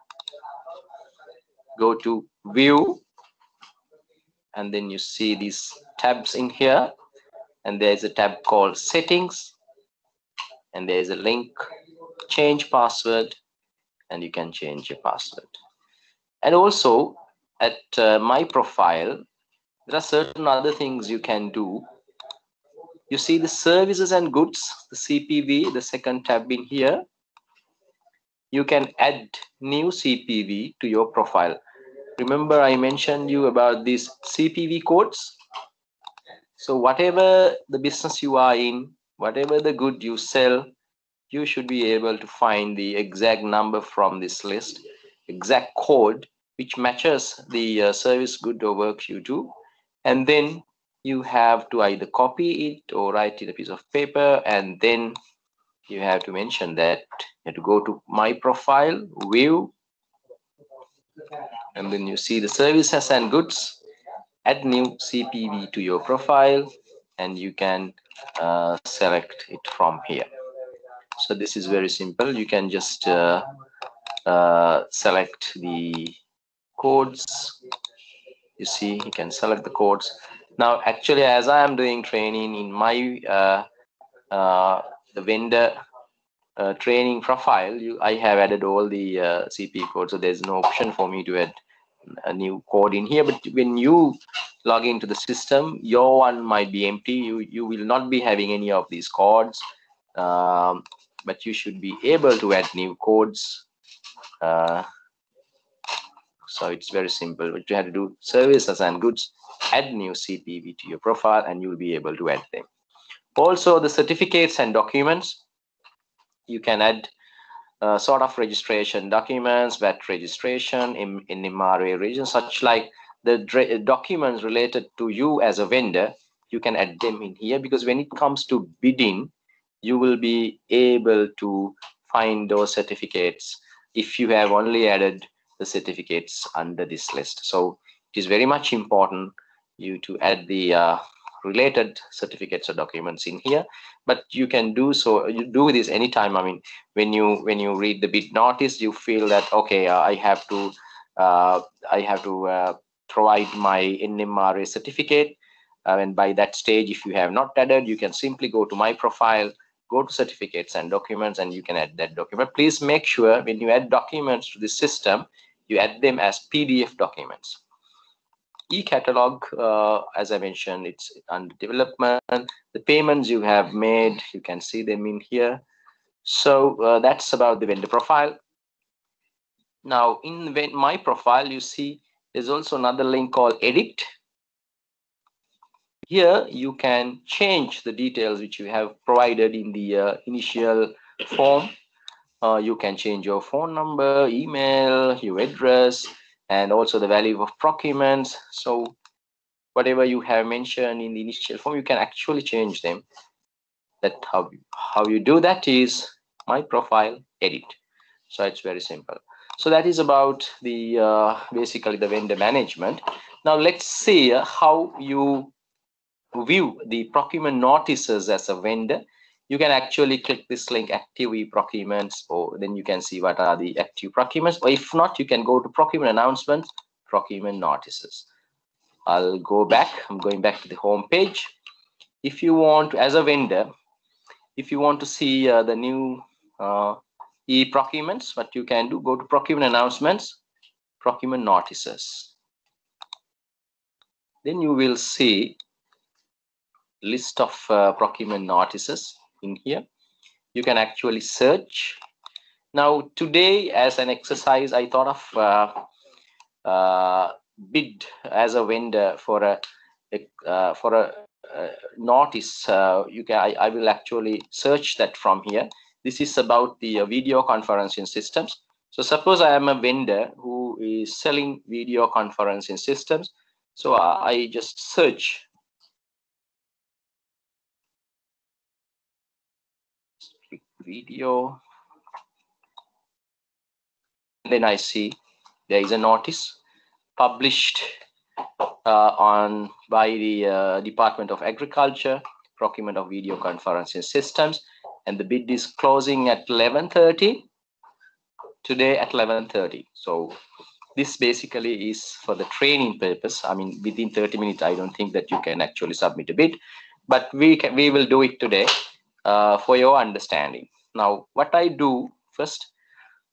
Speaker 6: go to view, and then you see these tabs in here, and there's a tab called settings, and there's a link change password, and you can change your password. And also at my profile, there are certain other things you can do. You see the services and goods, the CPV, the second tab in here. You can add new CPV to your profile. Remember I mentioned you about these CPV codes. So whatever the business you are in, whatever the good you sell, you should be able to find the exact number from this list, exact code which matches the service, good or work you do. And then you have to either copy it or write it in a piece of paper, and then you have to mention that you have to go to my profile, view, and then you see the services and goods, add new CPV to your profile, and you can select it from here. So this is very simple. You can just select the codes. You see, you can select the codes. Now, actually, as I am doing training in my the vendor training profile, I have added all the CP codes, so there's no option for me to add a new code in here. But when you log into the system, your one might be empty. You will not be having any of these codes, but you should be able to add new codes. So it's very simple. What you have to do, services and goods, add new CPV to your profile, and you'll be able to add them. Also, the certificates and documents, you can add sort of registration documents, VAT registration, in MRA region, such like the documents related to you as a vendor. You can add them in here, because when it comes to bidding, you will be able to find those certificates if you have only added the certificates under this list. So it is very much important you to add the related certificates or documents in here. But you can do so, you do this anytime. I mean, when you read the bid notice, you feel that okay, I have to provide my NMRA certificate, and by that stage, if you have not added, you can simply go to my profile, go to certificates and documents, and you can add that document. Please make sure when you add documents to the system, you add them as PDF documents. E-catalog, as I mentioned, it's under development. The payments you have made, you can see them in here. So that's about the vendor profile. Now in my profile, you see there's also another link called edit. Here you can change the details which you have provided in the initial form. You can change your phone number, email, your address, and also the value of procurements. So whatever you have mentioned in the initial form, you can actually change them. That how you do that is my profile edit. So it's very simple. So that is about the basically the vendor management. Now let's see how you view the procurement notices as a vendor. You can actually click this link, active e-procurements, or then you can see what are the active procurements. Or if not, you can go to procurement announcements, procurement notices. I'll go back. I'm going back to the home page. If you want to, as a vendor, if you want to see the new e-procurements, what you can do, go to procurement announcements, procurement notices. Then you will see list of procurement notices in here. You can actually search. Now today, as an exercise, I thought of bid as a vendor for a notice. I will actually search that from here. This is about the video conferencing systems. So suppose I am a vendor who is selling video conferencing systems. So I just search video. Then I see there is a notice published by the Department of Agriculture, procurement of video conferencing systems, and the bid is closing at 11:30 today at 11:30. So this basically is for the training purpose. I mean, within 30 minutes, I don't think that you can actually submit a bid, but we will do it today for your understanding. Now, what I do first,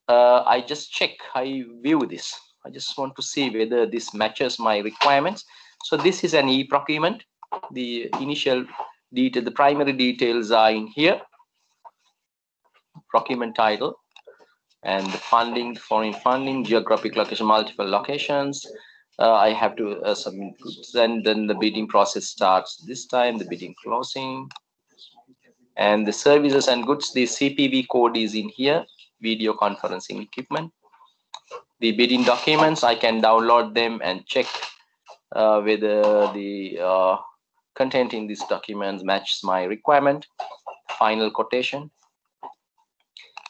Speaker 6: I just check, I view this. I just want to see whether this matches my requirements. So this is an e-procurement. The initial detail, the primary details are in here. Procurement title and the funding, foreign funding, geographic location, multiple locations. I have to submit goods, and then the bidding process starts this time, the bidding closing. And the services and goods, the CPV code is in here, video conferencing equipment. The bidding documents, I can download them and check whether the content in these documents matches my requirement. Final quotation.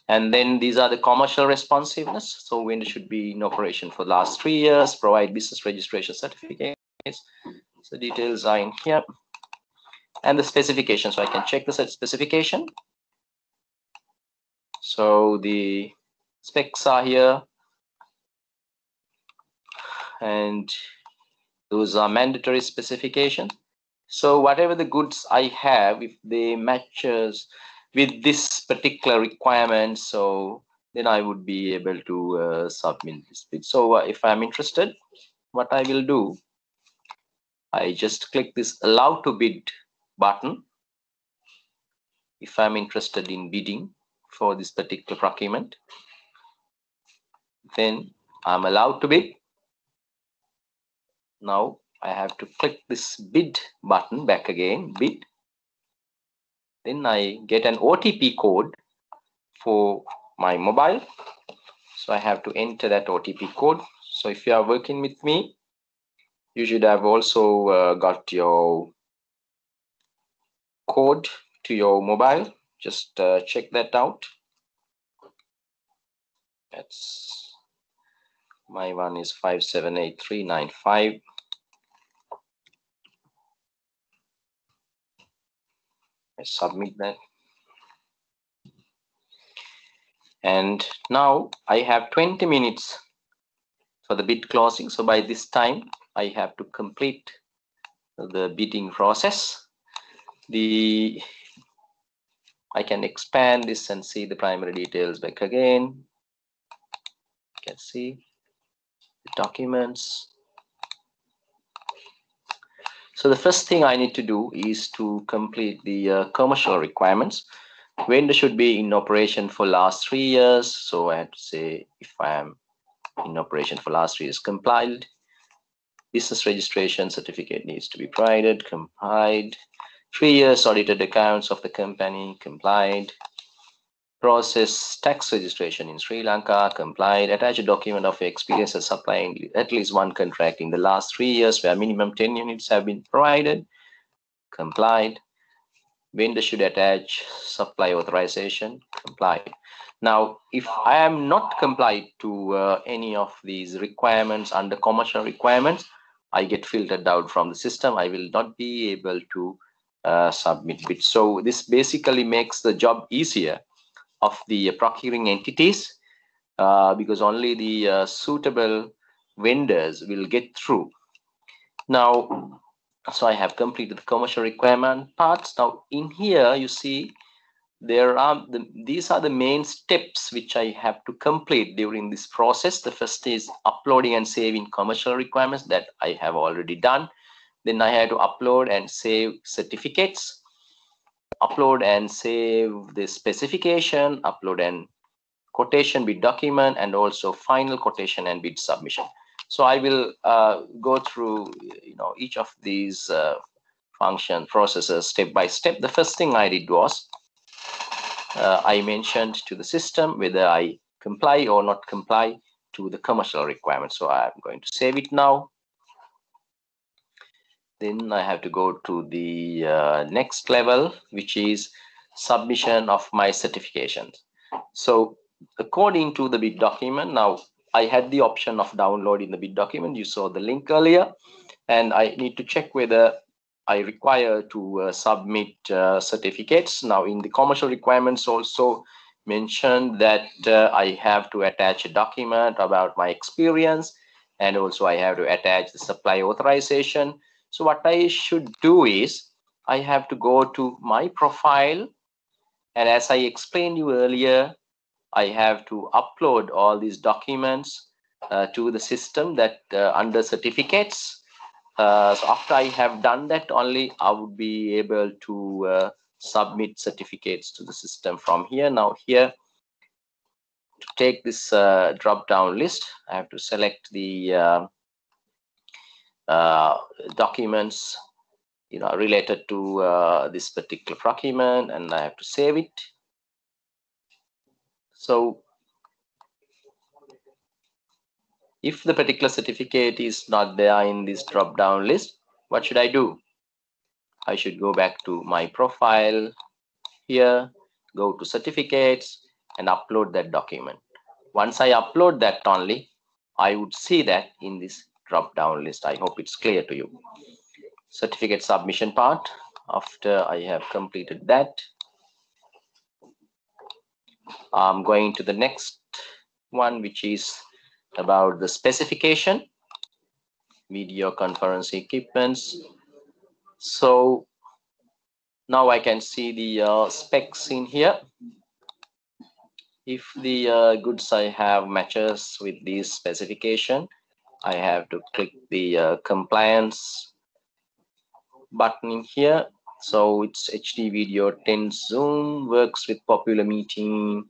Speaker 6: And then these are the commercial responsiveness. So vendor should be in operation for the last 3 years, provide business registration certificates. So details are in here. And the specification. So I can check the specification. So the specs are here. And those are mandatory specifications. So whatever the goods I have, if they matches with this particular requirement, so then I would be able to submit this bid. So if I'm interested, what I will do, I just click this allow to bid button. If I'm interested in bidding for this particular procurement, then I'm allowed to bid. Now I have to click this bid button back again, bid. Then I get an OTP code for my mobile. So I have to enter that OTP code. So if you are working with me, you should have also got your code to your mobile. Just check that out. That's my one is 578395. I submit that. And now I have 20 minutes for the bid closing. So by this time, I have to complete the bidding process. The I can expand this and see the primary details back again. You can see the documents. So the first thing I need to do is to complete the commercial requirements. Vendor should be in operation for last 3 years. So I have to say if I am in operation for last 3 years, compiled. Business registration certificate needs to be provided, complied. 3 years audited accounts of the company, complied. Process tax registration in Sri Lanka, complied. Attach a document of experience as supplying at least one contract in the last 3 years where minimum 10 units have been provided, complied. Vendor should attach supply authorization, complied. Now, if I am not complied to any of these requirements under commercial requirements, I get filtered out from the system. I will not be able to submit bids. So this basically makes the job easier of the procuring entities because only the suitable vendors will get through. Now, so I have completed the commercial requirement parts. Now in here you see there are these are the main steps which I have to complete during this process. The first is uploading and saving commercial requirements that I have already done. Then I have to upload and save certificates, upload and save the specification, upload and quotation bid document, and also final quotation and bid submission. So I will go through each of these function processes step by step. The first thing I did was I mentioned to the system whether I comply or not comply to the commercial requirements. So I'm going to save it now. Then I have to go to the next level, which is submission of my certifications. So according to the bid document, now I had the option of downloading the bid document. You saw the link earlier, and I need to check whether I require to submit certificates. Now in the commercial requirements also mentioned that I have to attach a document about my experience, and also I have to attach the supply authorization. So what I should do is I have to go to my profile, and as I explained you earlier, I have to upload all these documents to the system that under certificates. So after I have done that, only I would be able to submit certificates to the system from here. Now here, to take this drop down list, I have to select the documents related to this particular procurement, and I have to save it. So if the particular certificate is not there in this drop down list, what should I do? I should go back to my profile here, go to certificates, and upload that document. Once I upload that only, I would see that in this drop down list. I hope it's clear to you. Certificate submission part, after I have completed that, I'm going to the next one, which is about the specification, video conference equipments. So now I can see the specs in here. If the goods I have matches with this specification, I have to click the compliance button in here. So it's HD video 10 Zoom, works with popular meeting,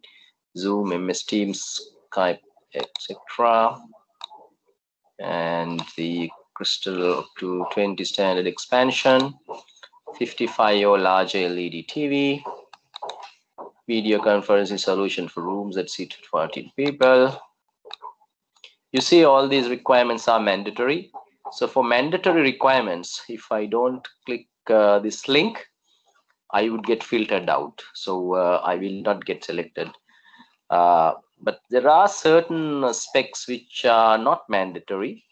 Speaker 6: Zoom, MS Teams, Skype, etc. And the crystal up to 20 standard expansion, 55 or large LED TV, video conferencing solution for rooms that seat 14 people. You see all these requirements are mandatory. So for mandatory requirements, if I don't click this link, I would get filtered out. So I will not get selected. But there are certain specs which are not mandatory.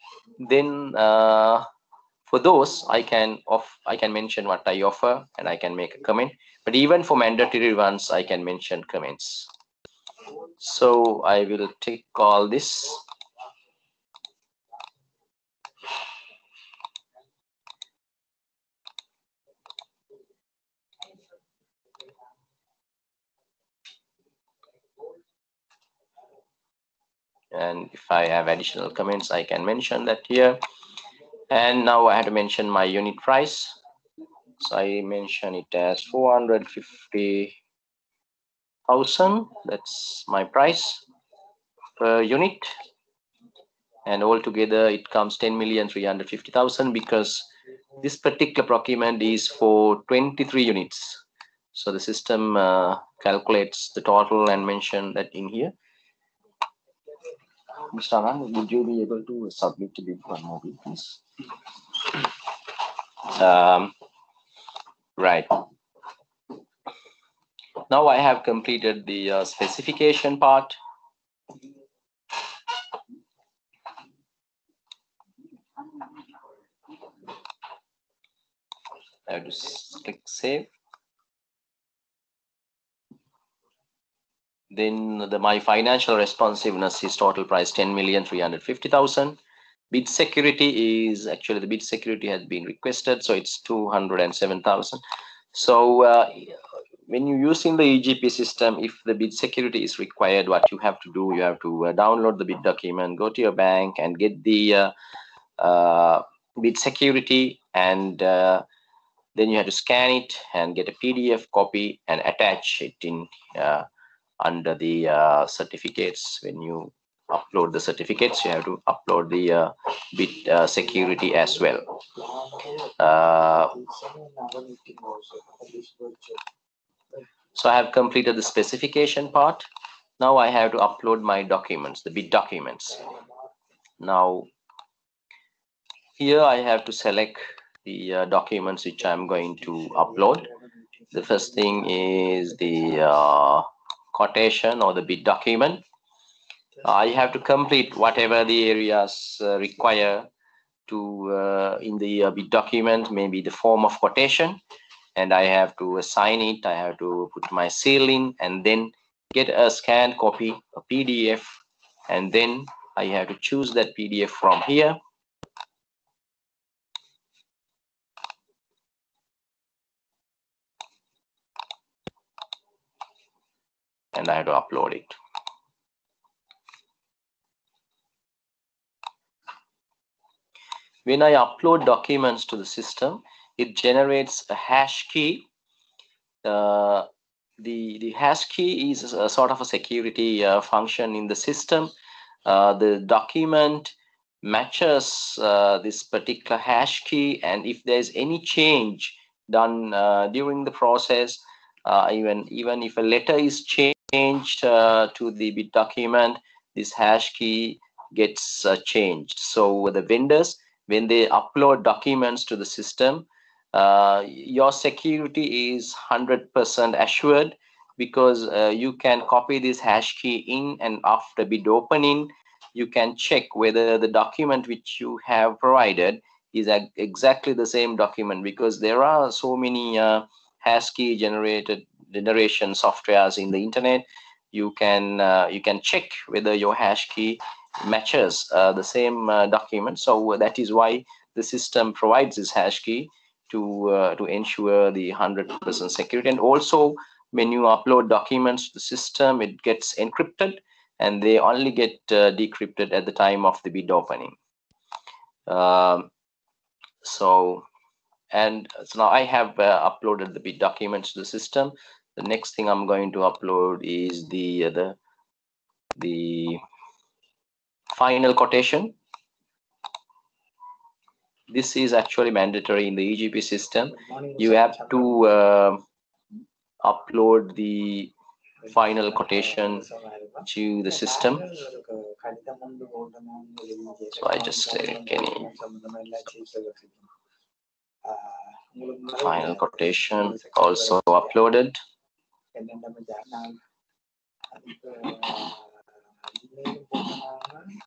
Speaker 6: Then for those, I can mention what I offer, and I can make a comment. But even for mandatory ones, I can mention comments. So I will take all this. and if I have additional comments, I can mention that here. And now I have to mention my unit price. So I mention it as 450,000. That's my price per unit. And altogether it comes 10,350,000 because this particular procurement is for 23 units. So the system calculates the total and mention that in here. Mr. Anand, would you be able to submit the one more, please? Right. Now I have completed the specification part. I have to click save. Then my financial responsiveness is total price 10,350,000. Bid security is actually the bid security has been requested, so it's 207,000. So when you're using the EGP system, if the bid security is required, what you have to do, you have to download the bid document, go to your bank and get the bid security, and then you have to scan it and get a PDF copy and attach it in under the certificates. When you upload the certificates, you have to upload the bid security as well. So I have completed the specification part. Now I have to upload my documents, the bid documents. Now here I have to select the documents which I'm going to upload. The first thing is the quotation or the bid document. I have to complete whatever the areas require to in the bid document, maybe the form of quotation, and I have to assign it. I have to put my seal in and then get a scanned copy, a PDF, and then I have to choose that PDF from here. And I have to upload it. When I upload documents to the system, it generates a hash key. The hash key is a sort of a security function in the system. The document matches this particular hash key, and if there's any change done during the process, even if a letter is changed to the bid document, this hash key gets changed. So the vendors, when they upload documents to the system, your security is 100% assured, because you can copy this hash key in, and after bid opening you can check whether the document which you have provided is exactly the same document, because there are so many hash key generation softwares in the internet. You can check whether your hash key matches the same document. So that is why the system provides this hash key to ensure the 100% security. And also, when you upload documents to the system, it gets encrypted, and they only get decrypted at the time of the bid opening. So now I have uploaded the bid documents to the system. The next thing I'm going to upload is the final quotation. This is actually mandatory in the EGP system. You have to upload the final quotation to the system. So I just final quotation also uploaded.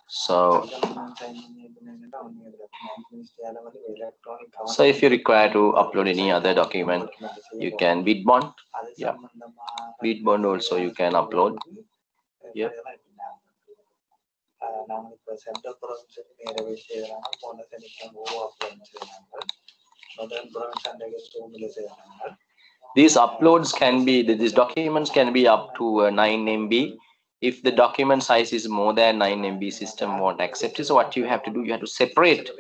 Speaker 6: So if you require to upload any other document, you can bid bond. Yeah, bid bond also you can upload. Yeah. These uploads can be, these documents can be up to 9 MB. If the document size is more than 9 MB, system won't accept it. So what you have to do, you have to separate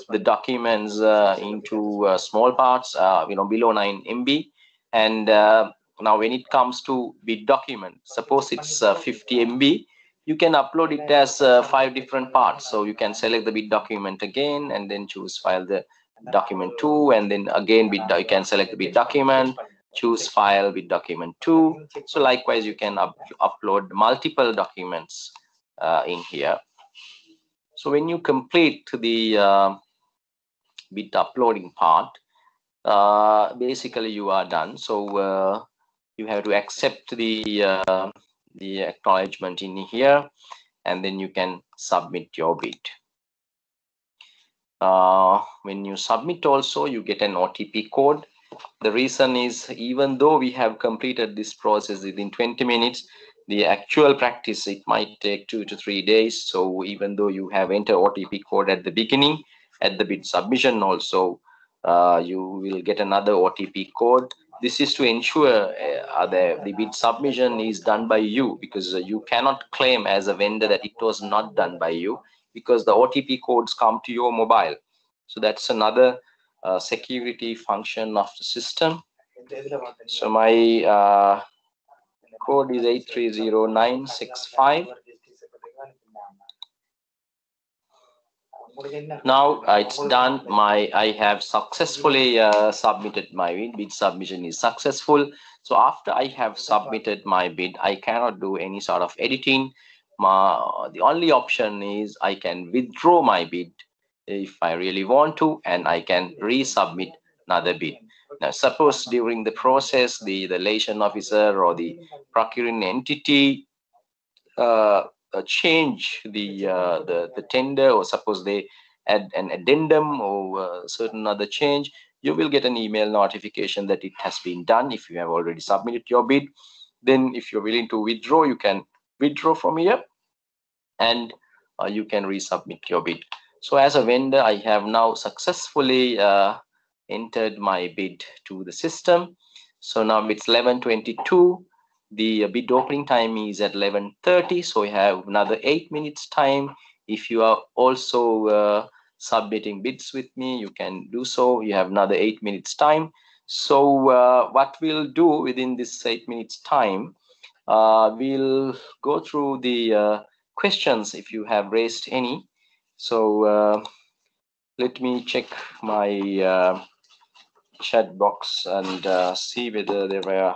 Speaker 6: the documents into small parts, below 9 MB. And now when it comes to bid document, suppose it's 50 MB, you can upload it as 5 different parts. So you can select the bid document again and then choose file the document 2, and then again you can select the bid document, choose file with document 2. So likewise, you can upload multiple documents in here. So when you complete the bit uploading part, basically you are done. So you have to accept the acknowledgement in here, and then you can submit your bid. When you submit also, you get an OTP code. The reason is, even though we have completed this process within 20 minutes, the actual practice, it might take 2 to 3 days. So even though you have entered OTP code at the beginning, at the bid submission also, you will get another OTP code. This is to ensure the bid submission is done by you, because you cannot claim as a vendor that it was not done by you, because the OTP codes come to your mobile. So that's another security function of the system. So my code is 830965. Now it's done. I have successfully submitted my bid. Submission is successful. So after I have submitted my bid, I cannot do any sort of editing. The only option is I can withdraw my bid if I really want to, and I can resubmit another bid. Now, suppose during the process, the liaison officer or the procuring entity change the tender, or suppose they add an addendum or certain other change, you will get an email notification that it has been done if you have already submitted your bid. Then if you're willing to withdraw, you can withdraw from here, and you can resubmit your bid. So as a vendor, I have now successfully entered my bid to the system. So now it's 11:22. The bid opening time is at 11:30. So we have another 8 minutes time. If you are also submitting bids with me, you can do so. You have another 8 minutes time. So what we'll do within this 8 minutes time, we'll go through the questions if you have raised any. So let me check my chat box and see whether there were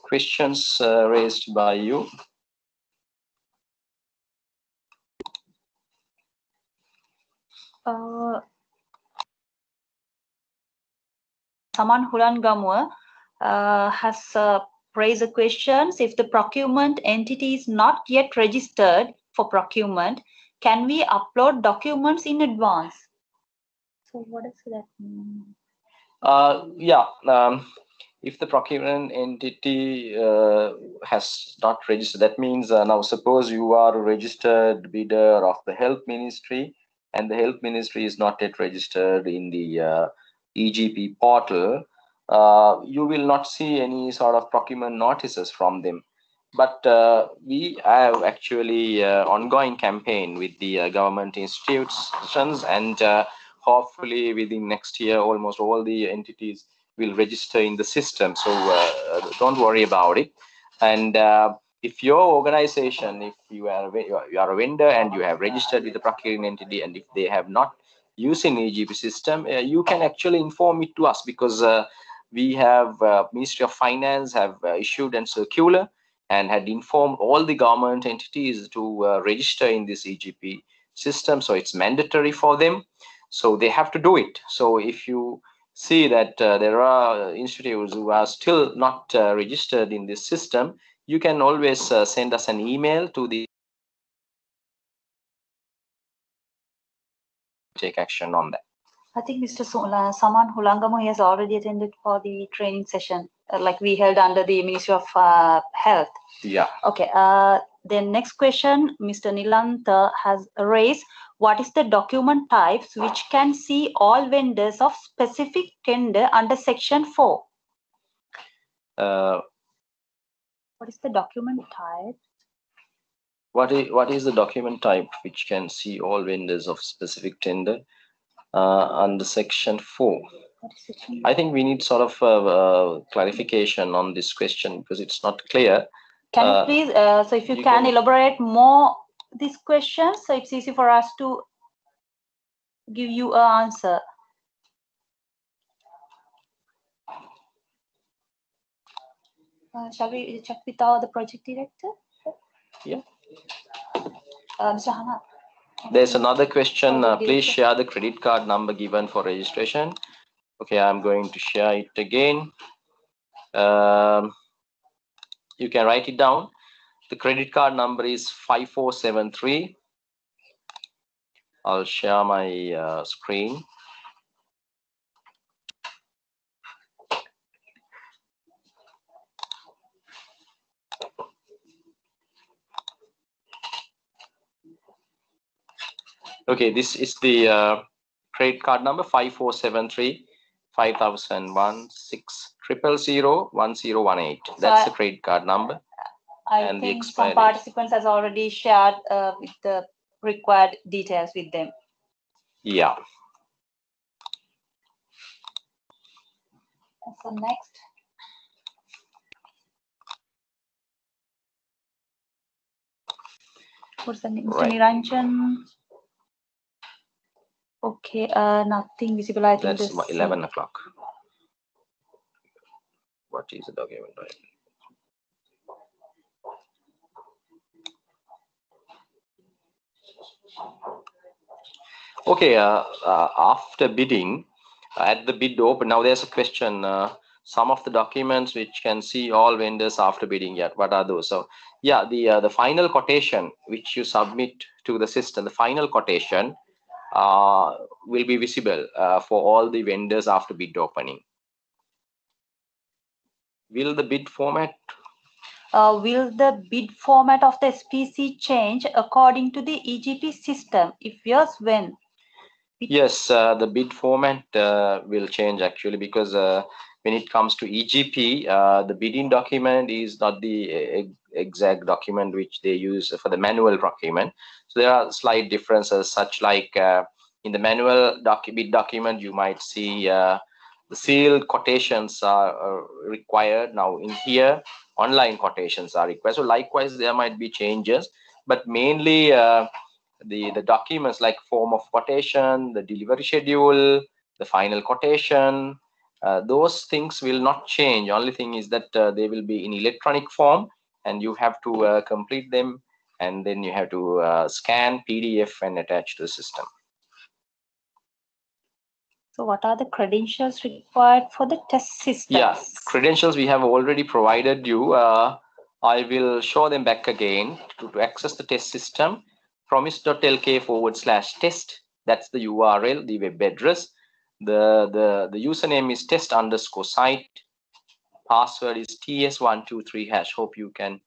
Speaker 6: questions raised by you.
Speaker 4: Saman Hulangamua has raised a question. If the procurement entity is not yet registered for procurement, can we upload documents in advance? So what does that mean?
Speaker 6: If the procurement entity has not registered, that means now suppose you are a registered bidder of the health ministry, and the health ministry is not yet registered in the EGP portal, you will not see any sort of procurement notices from them. But we have actually ongoing campaign with the government institutions, and hopefully within next year, almost all the entities will register in the system. So don't worry about it. And if your organization, if you are a vendor and you have registered with the procuring entity, and if they have not using EGP system, you can actually inform it to us, because we have Ministry of Finance have issued a circular and had informed all the government entities to register in this EGP system. So it's mandatory for them. So they have to do it. So if you see that there are institutes who are still not registered in this system, you can always send us an email to the take action on that.
Speaker 4: I think Mr. Saman Hulangamu has already attended for the training session, like we held under the Ministry of Health.
Speaker 6: Yeah.
Speaker 4: Okay. Then next question, Mr. Nilant has raised, what is the document types which can see all vendors of specific tender under Section 4? What is the document type?
Speaker 6: What is the document type which can see all vendors of specific tender under section 4? I think we need sort of clarification on this question because it's not clear.
Speaker 4: Can you please, so if you can elaborate more this question, so it's easy for us to give you an answer. Shall we check with the project director?
Speaker 6: Yeah.
Speaker 4: Mr. Hana.
Speaker 6: There's another question. Please share the credit card number given for registration. Okay, I'm going to share it again. You can write it down. The credit card number is 5473. I'll share my screen. Okay, this is the credit card number 5473 5001 600 That's the credit card number.
Speaker 4: I think some participants has already shared with the required details with them.
Speaker 6: Yeah.
Speaker 4: So next. What's the name? Mr. Niranjan. Okay, nothing visible. I think
Speaker 6: that's 11 o'clock. What is the document type? Okay, after bidding, at the bid open, now there's a question. Some of the documents which can see all vendors after bidding, yet what are those? So yeah, the final quotation which you submit to the system, the final quotation will be visible for all the vendors after bid opening. Will the bid format
Speaker 4: of the SPC change according to the EGP system? If yes, when?
Speaker 6: Yes, the bid format will change actually, because when it comes to EGP, the bidding document is not the exact document which they use for the manual document. So there are slight differences, such like in the manual bid document, you might see the sealed quotations are required. Now in here, online quotations are required. So likewise, there might be changes, but mainly the documents like form of quotation, the delivery schedule, the final quotation, those things will not change. Only thing is that they will be in electronic form, and you have to complete them, and then you have to scan PDF and attach to the system.
Speaker 4: So what are the credentials required for the test system?
Speaker 6: Yeah, credentials we have already provided you. I will show them back again. To access the test system, promise.lk/test. That's the URL, the web address. The username is test_site. Password is ts123#. Hope you can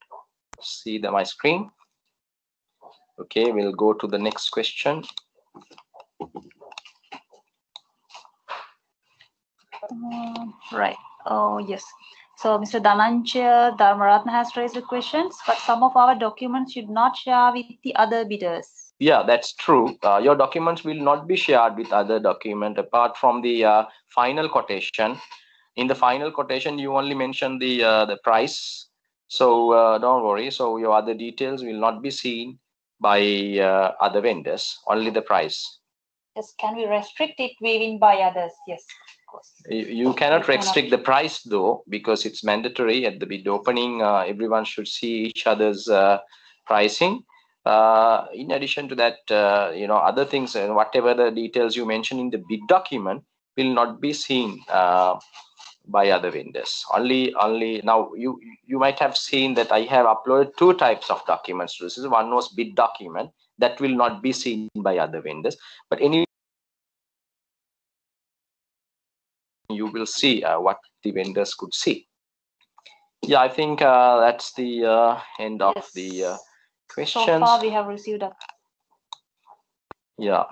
Speaker 6: see my screen. Okay, we'll go to the next question.
Speaker 4: Right. Oh, yes. So Mr. Dhananjay Dharmaratna has raised the questions, but some of our documents should not share with the other bidders.
Speaker 6: Yeah, that's true. Your documents will not be shared with other document apart from the final quotation. In the final quotation, you only mention the price. So don't worry. So your other details will not be seen by other vendors, only the price.
Speaker 4: Yes, can we restrict it viewing by others? Yes.
Speaker 6: You cannot restrict the price though, because it's mandatory at the bid opening. Everyone should see each other's pricing. In addition to that, other things, whatever the details you mention in the bid document will not be seen by other vendors. Only now you might have seen that I have uploaded two types of documents. This is one was bid document that will not be seen by other vendors, but any you will see what the vendors could see. Yeah, I think that's the end of the questions.
Speaker 4: So far we have received a...
Speaker 6: Yeah.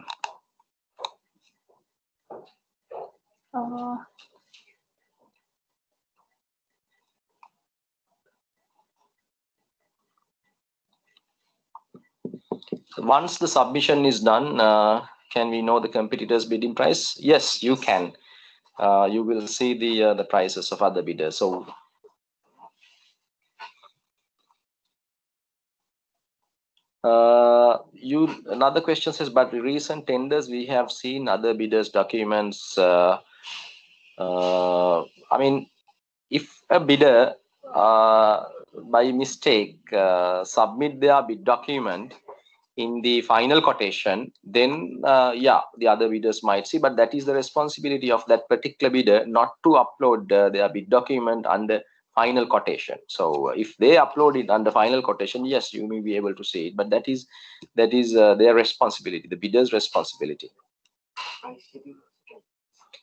Speaker 6: Once the submission is done, can we know the competitor's bidding price? Yes, you can. You will see the prices of other bidders. So another question says, but recent tenders we have seen other bidders documents. I mean, if a bidder by mistake submit their bid document in the final quotation, then yeah, the other bidders might see, but that is the responsibility of that particular bidder not to upload their bid document under final quotation. So if they upload it under final quotation, yes, you may be able to see it, but that is their responsibility, the bidder's responsibility.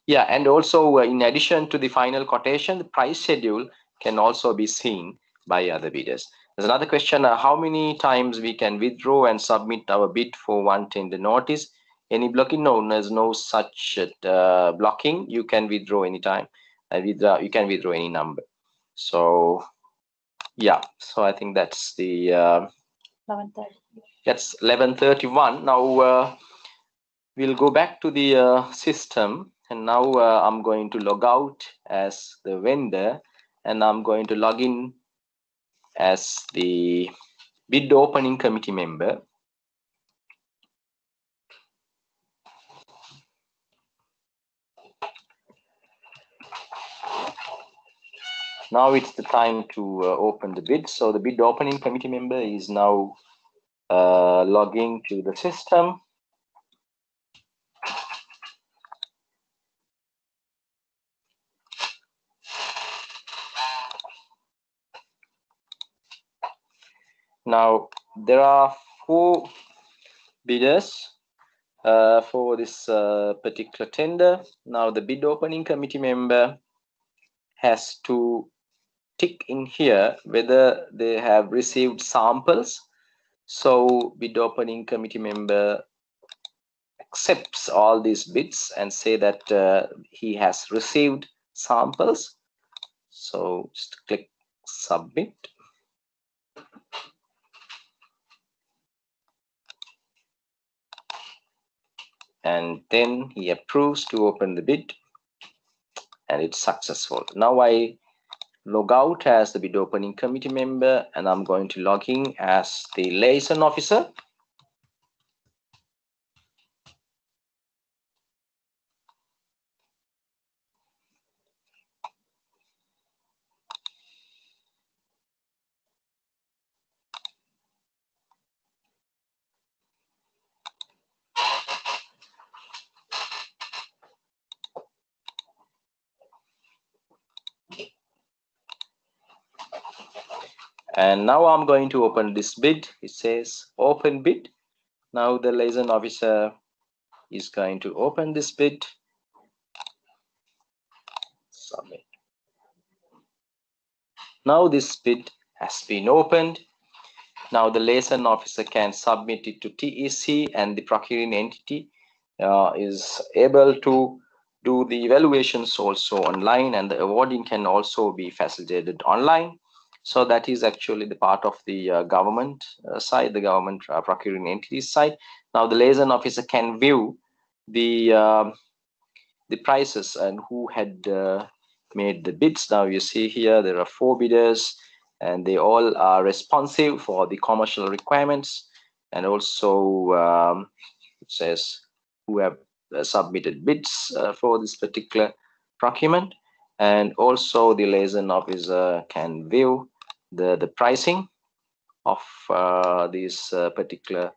Speaker 6: Yeah, and also in addition to the final quotation, the price schedule can also be seen by other bidders. There's another question, how many times we can withdraw and submit our bid for one tender notice? Any blocking? No, there's no such blocking. You can withdraw anytime. You can withdraw any number. So yeah, so I think that's the
Speaker 4: 11:30.
Speaker 6: That's 11:31. Now we'll go back to the system, and now I'm going to log out as the vendor, and I'm going to log in as the bid opening committee member. Now it's the time to open the bid. So the bid opening committee member is now logging to the system. Now there are 4 bidders for this particular tender. Now the bid opening committee member has to tick in here whether they have received samples. So bid opening committee member accepts all these bids and say that he has received samples. So just click submit. And then he approves to open the bid, and it's successful. Now I log out as the bid opening committee member, and I'm going to log in as the liaison officer. And now I'm going to open this bid. It says open bid. Now the liaison officer is going to open this bid. Submit. Now this bid has been opened. Now the liaison officer can submit it to TEC, and the procuring entity is able to do the evaluations also online, and the awarding can also be facilitated online. So that is actually the part of the government side, the government procuring entity side. Now the liaison officer can view the prices and who had made the bids. Now you see here there are 4 bidders, and they all are responsive for the commercial requirements, and also it says who have submitted bids for this particular procurement. And also the liaison officer can view the pricing of these particular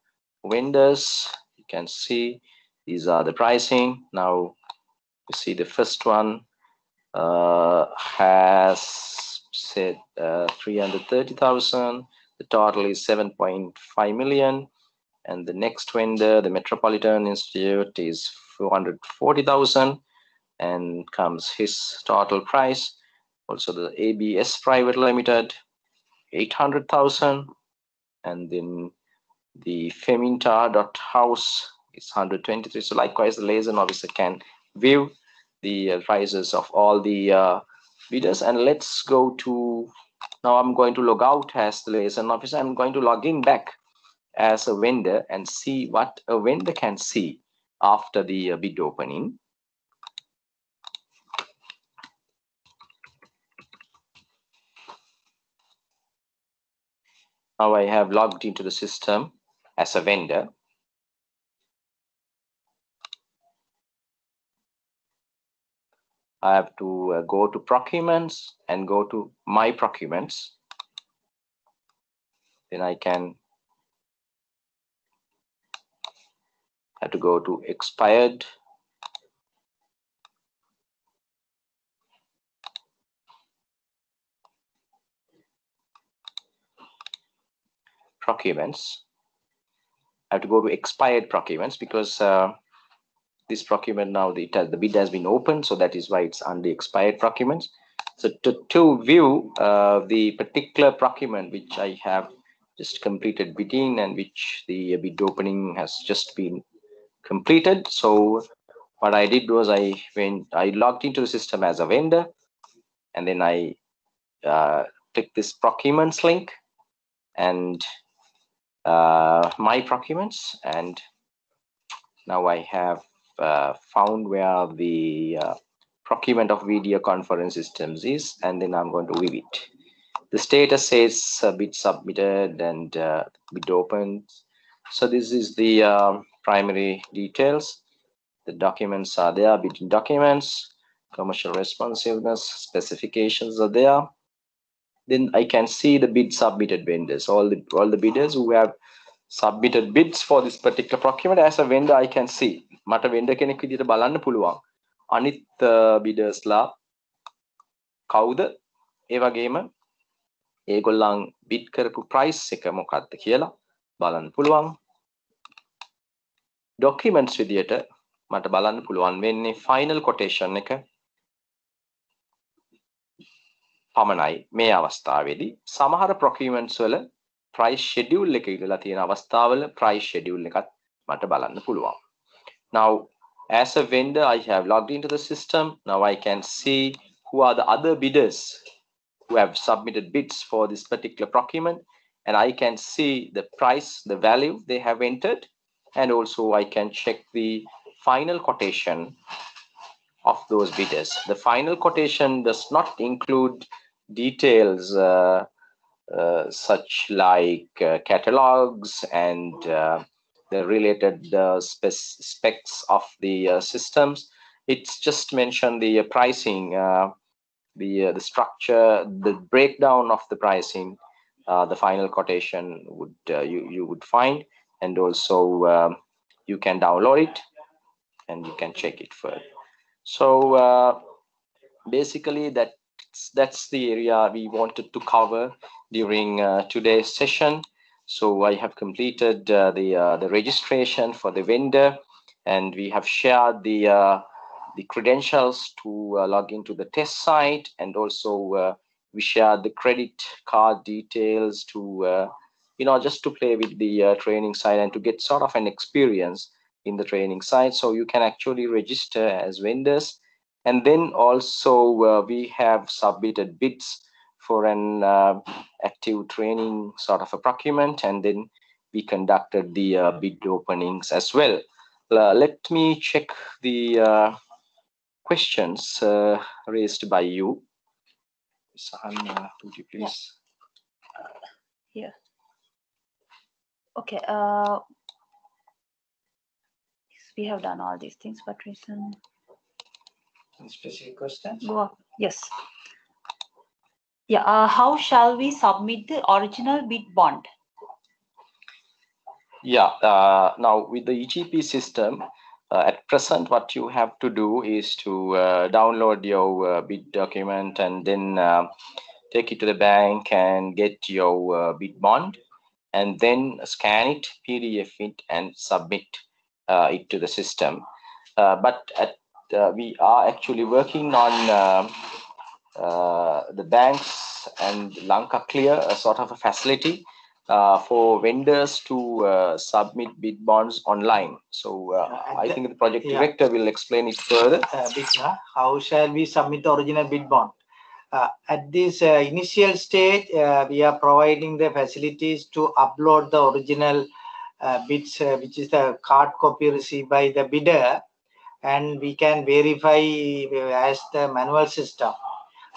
Speaker 6: vendors. You can see these are the pricing. Now you see the first one has said 330,000. The total is 7.5 million. And the next vendor, the Metropolitan Institute, is 440,000, and comes his total price. Also the ABS Private Limited, 800,000, and then the Feminta.House is 123. So likewise, the liaison officer can view the prices of all the bidders. And let's go to, now I'm going to log out as the liaison officer. I'm going to log in back as a vendor and see what a vendor can see after the bid opening. Now I have logged into the system as a vendor. I have to go to Procurements and go to My Procurements. Then I can have to go to Expired. Procurements. I have to go to Expired Procurements because this procurement now the bid has been opened, so that is why it's under Expired Procurements. So to view the particular procurement which I have just completed bidding and which the bid opening has just been completed. So what I did was I logged into the system as a vendor, and then I click this procurements link and My Procurements, and now I have found where the procurement of video conference systems is, and then I'm going to view it. The status says bid submitted and bid opened. So this is the primary details. The documents are there, bidding documents, commercial responsiveness, specifications are there. Then I can see the bid submitted vendors, all the bidders who have submitted bids for this particular procurement. As a vendor, I can see. මට vendor කෙනෙක් විදිහට බලන්න පුළුවන්. අනිත් bidders ලා කවුද? ඒ වගේම ඒගොල්ලන් bid කරපු price එක මොකක්ද කියලා බලන්න පුළුවන්. Documents විදිහට මට බලන්න පුළුවන් වෙන්නේ final quotation එක පමණයි මේ අවස්ථාවේදී. සමහර procurements වල price schedule එක ඉල්ලලා තියෙන අවස්ථාවල price schedule එකත් මට බලන්න පුළුවන්. Now, as a vendor, I have logged into the system. Now I can see who are the other bidders who have submitted bids for this particular procurement, and I can see the price, the value they have entered, and also I can check the final quotation of those bidders. The final quotation does not include details such like catalogs and the related specs of the systems. It's just mentioned the pricing, the structure, the breakdown of the pricing. The final quotation would you would find, and also you can download it and you can check it further. So basically that's the area we wanted to cover during today's session. So I have completed the registration for the vendor, and we have shared the credentials to log into the test site, and also we shared the credit card details to just to play with the training site and to get sort of an experience in the training site. So you can actually register as vendors, and then also we have submitted bids for an active training sort of a procurement, and then we conducted the bid openings as well. Let me check the questions raised by you. Sahana, would you please?
Speaker 4: Yeah. Okay. We have done all these things, but reason.
Speaker 5: Specific questions?
Speaker 4: Go up. Yes. Yeah. How shall we submit the original bid bond?
Speaker 6: Yeah. Now with the EGP system, at present, what you have to do is to download your bid document and then take it to the bank and get your bid bond, and then scan it, PDF it, and submit it to the system. But we are actually working on the banks and Lanka Clear, a sort of a facility for vendors to submit bid bonds online. So I think the project director will explain it further.
Speaker 5: How shall we submit the original bid bond? At this initial stage, we are providing the facilities to upload the original bids, which is the card copy received by the bidder, and we can verify as the manual system.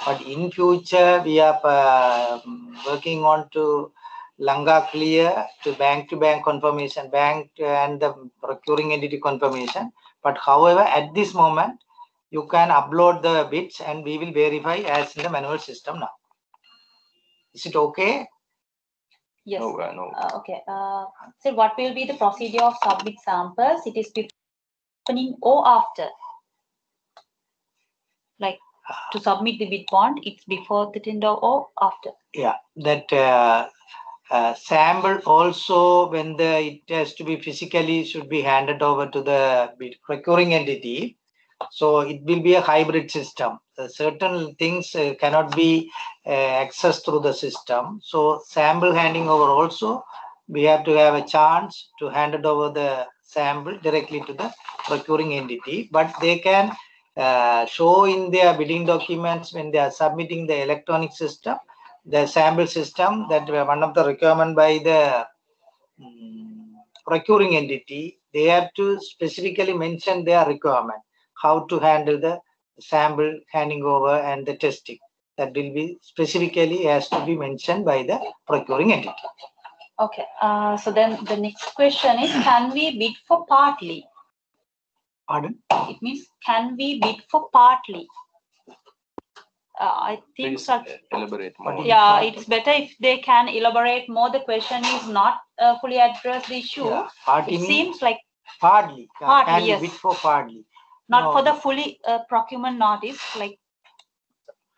Speaker 5: But in future, we are working on to Langa Clear to bank confirmation, bank and the procuring entity confirmation. But however, at this moment, you can upload the bids and we will verify as in the manual system now. Is it okay?
Speaker 4: Yes.
Speaker 6: No, no.
Speaker 4: Okay. So what will be the procedure of submit samples? It is before opening or after? Like to submit the bid bond, it's before the tender or after?
Speaker 5: Yeah, that sample also, when it has to be physically, should be handed over to the procuring entity. So it will be a hybrid system. Certain things cannot be accessed through the system. So sample handing over also, we have to have a chance to hand it over the sample directly to the procuring entity. But they can show in their bidding documents when they are submitting the electronic system, the sample system, that one of the requirement by the procuring entity, they have to specifically mention their requirement, how to handle the sample handing over and the testing. That will be specifically has to be mentioned by the procuring entity.
Speaker 4: Okay. So then the next question is, can we bid for partly?
Speaker 5: Pardon?
Speaker 4: It means, can we bid for partly? I think
Speaker 6: Please
Speaker 4: such.
Speaker 6: Elaborate more.
Speaker 4: Yeah, it's better if they can elaborate more. The question is not fully addressed the issue.
Speaker 5: Yeah, partly
Speaker 4: it seems like
Speaker 5: partly.
Speaker 4: Partly,
Speaker 5: Can
Speaker 4: yes.
Speaker 5: bid for partly?
Speaker 4: Not
Speaker 5: No.
Speaker 4: for the fully procurement notice. Like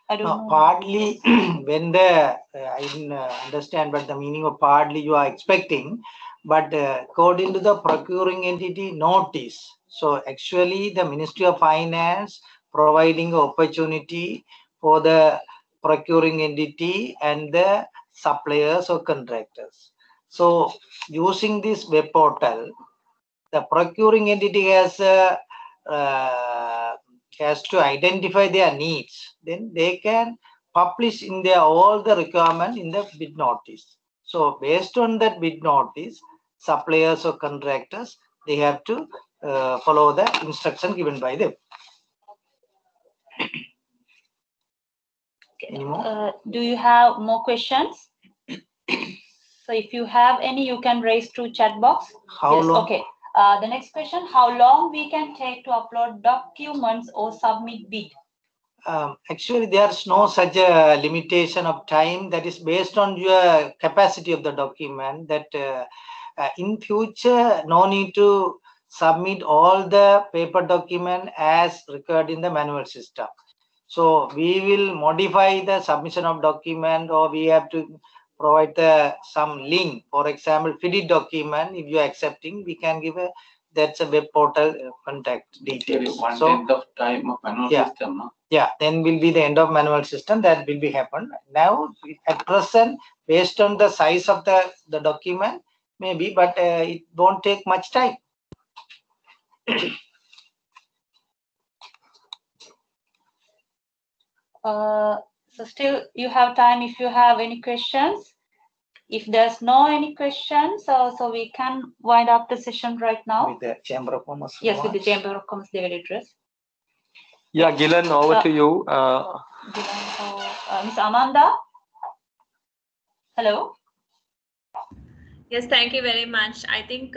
Speaker 4: I don't know.
Speaker 5: Partly when the I didn't understand what the meaning of partly you are expecting, but according to the procuring entity notice. So actually, the Ministry of Finance providing opportunity for the procuring entity and the suppliers or contractors. So using this web portal, the procuring entity has to identify their needs. Then they can publish in their all the requirement in the bid notice. So based on that bid notice, suppliers or contractors, they have to follow the instruction given by them.
Speaker 4: Okay. Do you have more questions? So if you have any, you can raise through chat box.
Speaker 5: How long?
Speaker 4: Okay. The next question: how long we can take to upload documents or submit bid?
Speaker 5: Actually, there's no such a limitation of time. That is based on your capacity of the document. That in future, no need to submit all the paper document as required in the manual system. So we will modify the submission of document, or we have to provide some link. For example, FIDIT document, if you are accepting, we can give that's a web portal contact details.
Speaker 3: So end of time of manual system, no?
Speaker 5: Yeah, then will be the end of manual system. That will be happen. Now at present, based on the size of the document, maybe, but it won't take much time.
Speaker 4: So still you have time if you have any questions. If there's no any questions, so we can wind up the session right now.
Speaker 5: With the Chamber of Commerce.
Speaker 4: Yes, with the Chamber of Commerce, they will address.
Speaker 6: Yeah, Gillen, over to you.
Speaker 4: Ms. Amanda? Hello?
Speaker 1: Yes, thank you very much. I think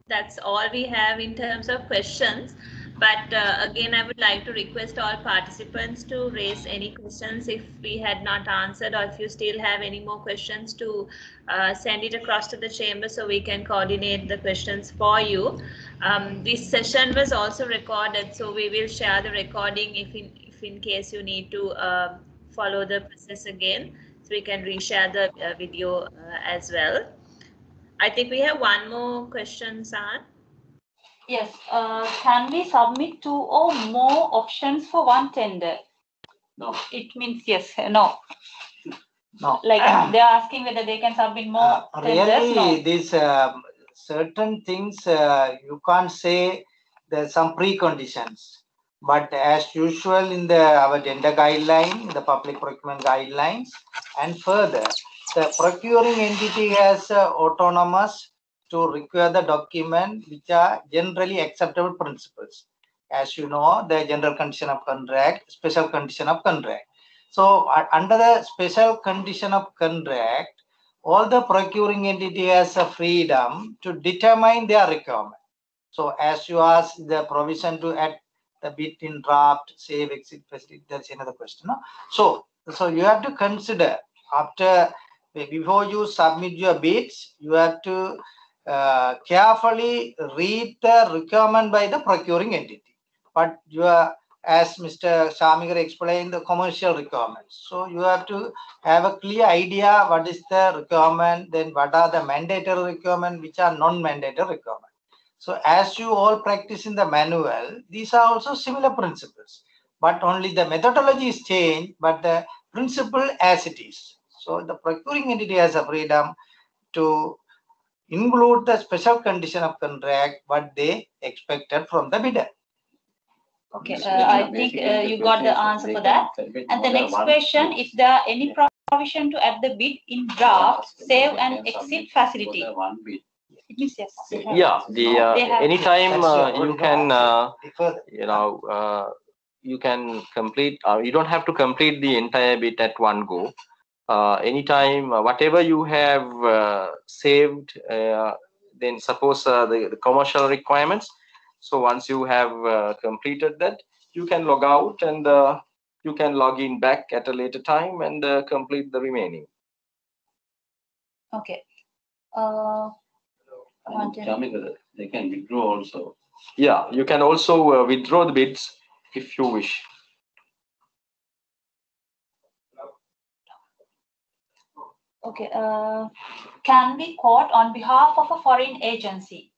Speaker 1: that's all we have in terms of questions. But again, I would like to request all participants to raise any questions if we had not answered, or if you still have any more questions, to send it across to the chamber so we can coordinate the questions for you. This session was also recorded, so we will share the recording if in case you need to follow the process again. So we can reshare the video as well. I think we have one more question, San.
Speaker 4: Yes. Can we submit 2 or more options for one tender?
Speaker 3: No.
Speaker 4: It means yes, no.
Speaker 5: No.
Speaker 4: Like they're asking whether they can submit more tenders.
Speaker 5: Really,
Speaker 4: no.
Speaker 5: these certain things you can't say there's some preconditions. But as usual in our tender guideline, the public procurement guidelines, and further, the procuring entity has autonomous to require the document which are generally acceptable principles. As you know, the general condition of contract, special condition of contract. So under the special condition of contract, all the procuring entity has a freedom to determine their requirement. So as you ask the provision to add the bit in draft, save, exit facility, that's another question. No? So you have to consider before you submit your bids, you have to carefully read the requirement by the procuring entity. But you are, as Mr. Shamikar explained, the commercial requirements. So you have to have a clear idea what is the requirement, then what are the mandatory requirements, which are non-mandatory requirements. So as you all practice in the manual, these are also similar principles, but only the methodology is changed, but the principle as it is. So the procuring entity has a freedom to include the special condition of contract, what they expected from the bidder.
Speaker 4: Okay, I think you got the answer for that. And the next question, if there are any provision to add the bid in draft, save and exit facility. It means yes.
Speaker 6: Yeah, anytime you can, you can complete, you don't have to complete the entire bit at one go. Anytime, whatever you have saved, then suppose the commercial requirements. So once you have completed that, you can log out and you can log in back at a later time and complete the remaining.
Speaker 4: Okay.
Speaker 3: They can withdraw also.
Speaker 6: Yeah, you can also withdraw the bids if you wish.
Speaker 4: Okay. Can we quote on behalf of a foreign agency?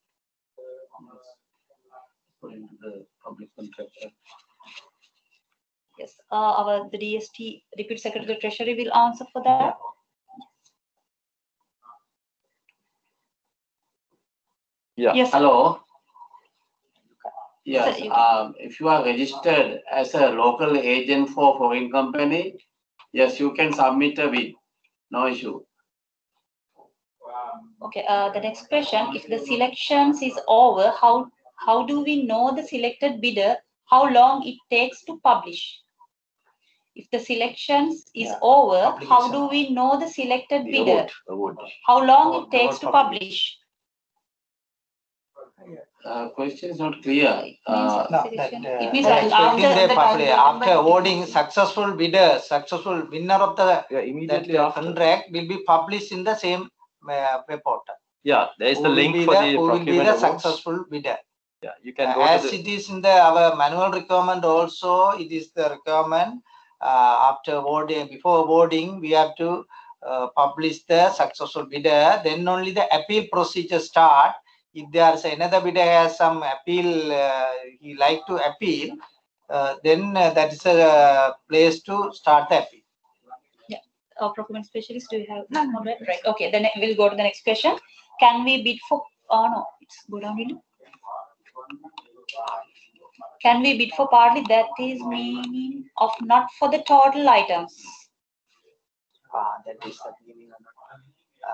Speaker 3: The public contractor.
Speaker 4: Yes. The DST, Deputy Secretary of the Treasury, will answer for that.
Speaker 6: Yeah.
Speaker 4: Yes.
Speaker 3: Hello. Yes. If you are registered as a local agent for foreign company, yes, you can submit a bid. No issue.
Speaker 4: Okay. The next question: if the selections is over, how do we know the selected bidder? How long it takes to publish? If the selections is over, how do we know the selected bidder? How long it takes to publish?
Speaker 3: Question is not clear.
Speaker 5: It means after awarding successful winner of the
Speaker 6: immediately
Speaker 5: after contract will be published in the same web portal.
Speaker 6: Yeah, there is the link for the
Speaker 5: who will be the
Speaker 6: procurement
Speaker 5: successful bidder.
Speaker 6: Yeah, you can go
Speaker 5: as
Speaker 6: to the...
Speaker 5: it is in our manual requirement also, it is the requirement after awarding, before awarding, we have to publish the successful bidder. Then only the appeal procedure start. If there is another bidder has some appeal, he like to appeal, then that is a place to start the appeal.
Speaker 4: Yeah. Procurement specialist, do you have more? Right. Okay. Then we'll go to the next question. Can we bid for? Oh no, it's go down really. Can we bid for partly? That is meaning of not for the total items.
Speaker 5: That is the meaning.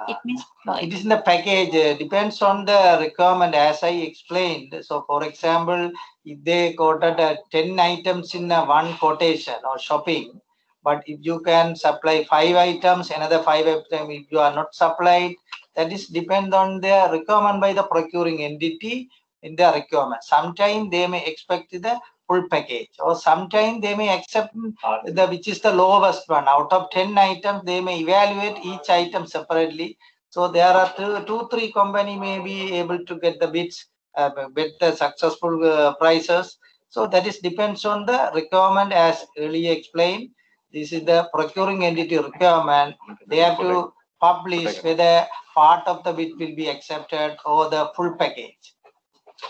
Speaker 4: It means
Speaker 5: it is in the package. Depends on the requirement, as I explained. So, for example, if they quoted 10 items in one quotation or shopping, but if you can supply 5 items, another 5 items, if you are not supplied, that is depend on the requirement by the procuring entity in their requirement. Sometimes they may expect the full package, or sometimes they may accept the which is the lowest one. Out of 10 items, they may evaluate each item separately. So there are 2-3 company may be able to get the bids, get the successful prices. So that is depends on the requirement, as earlier explained. This is the procuring entity requirement. They have to publish whether part of the bid will be accepted or the full package.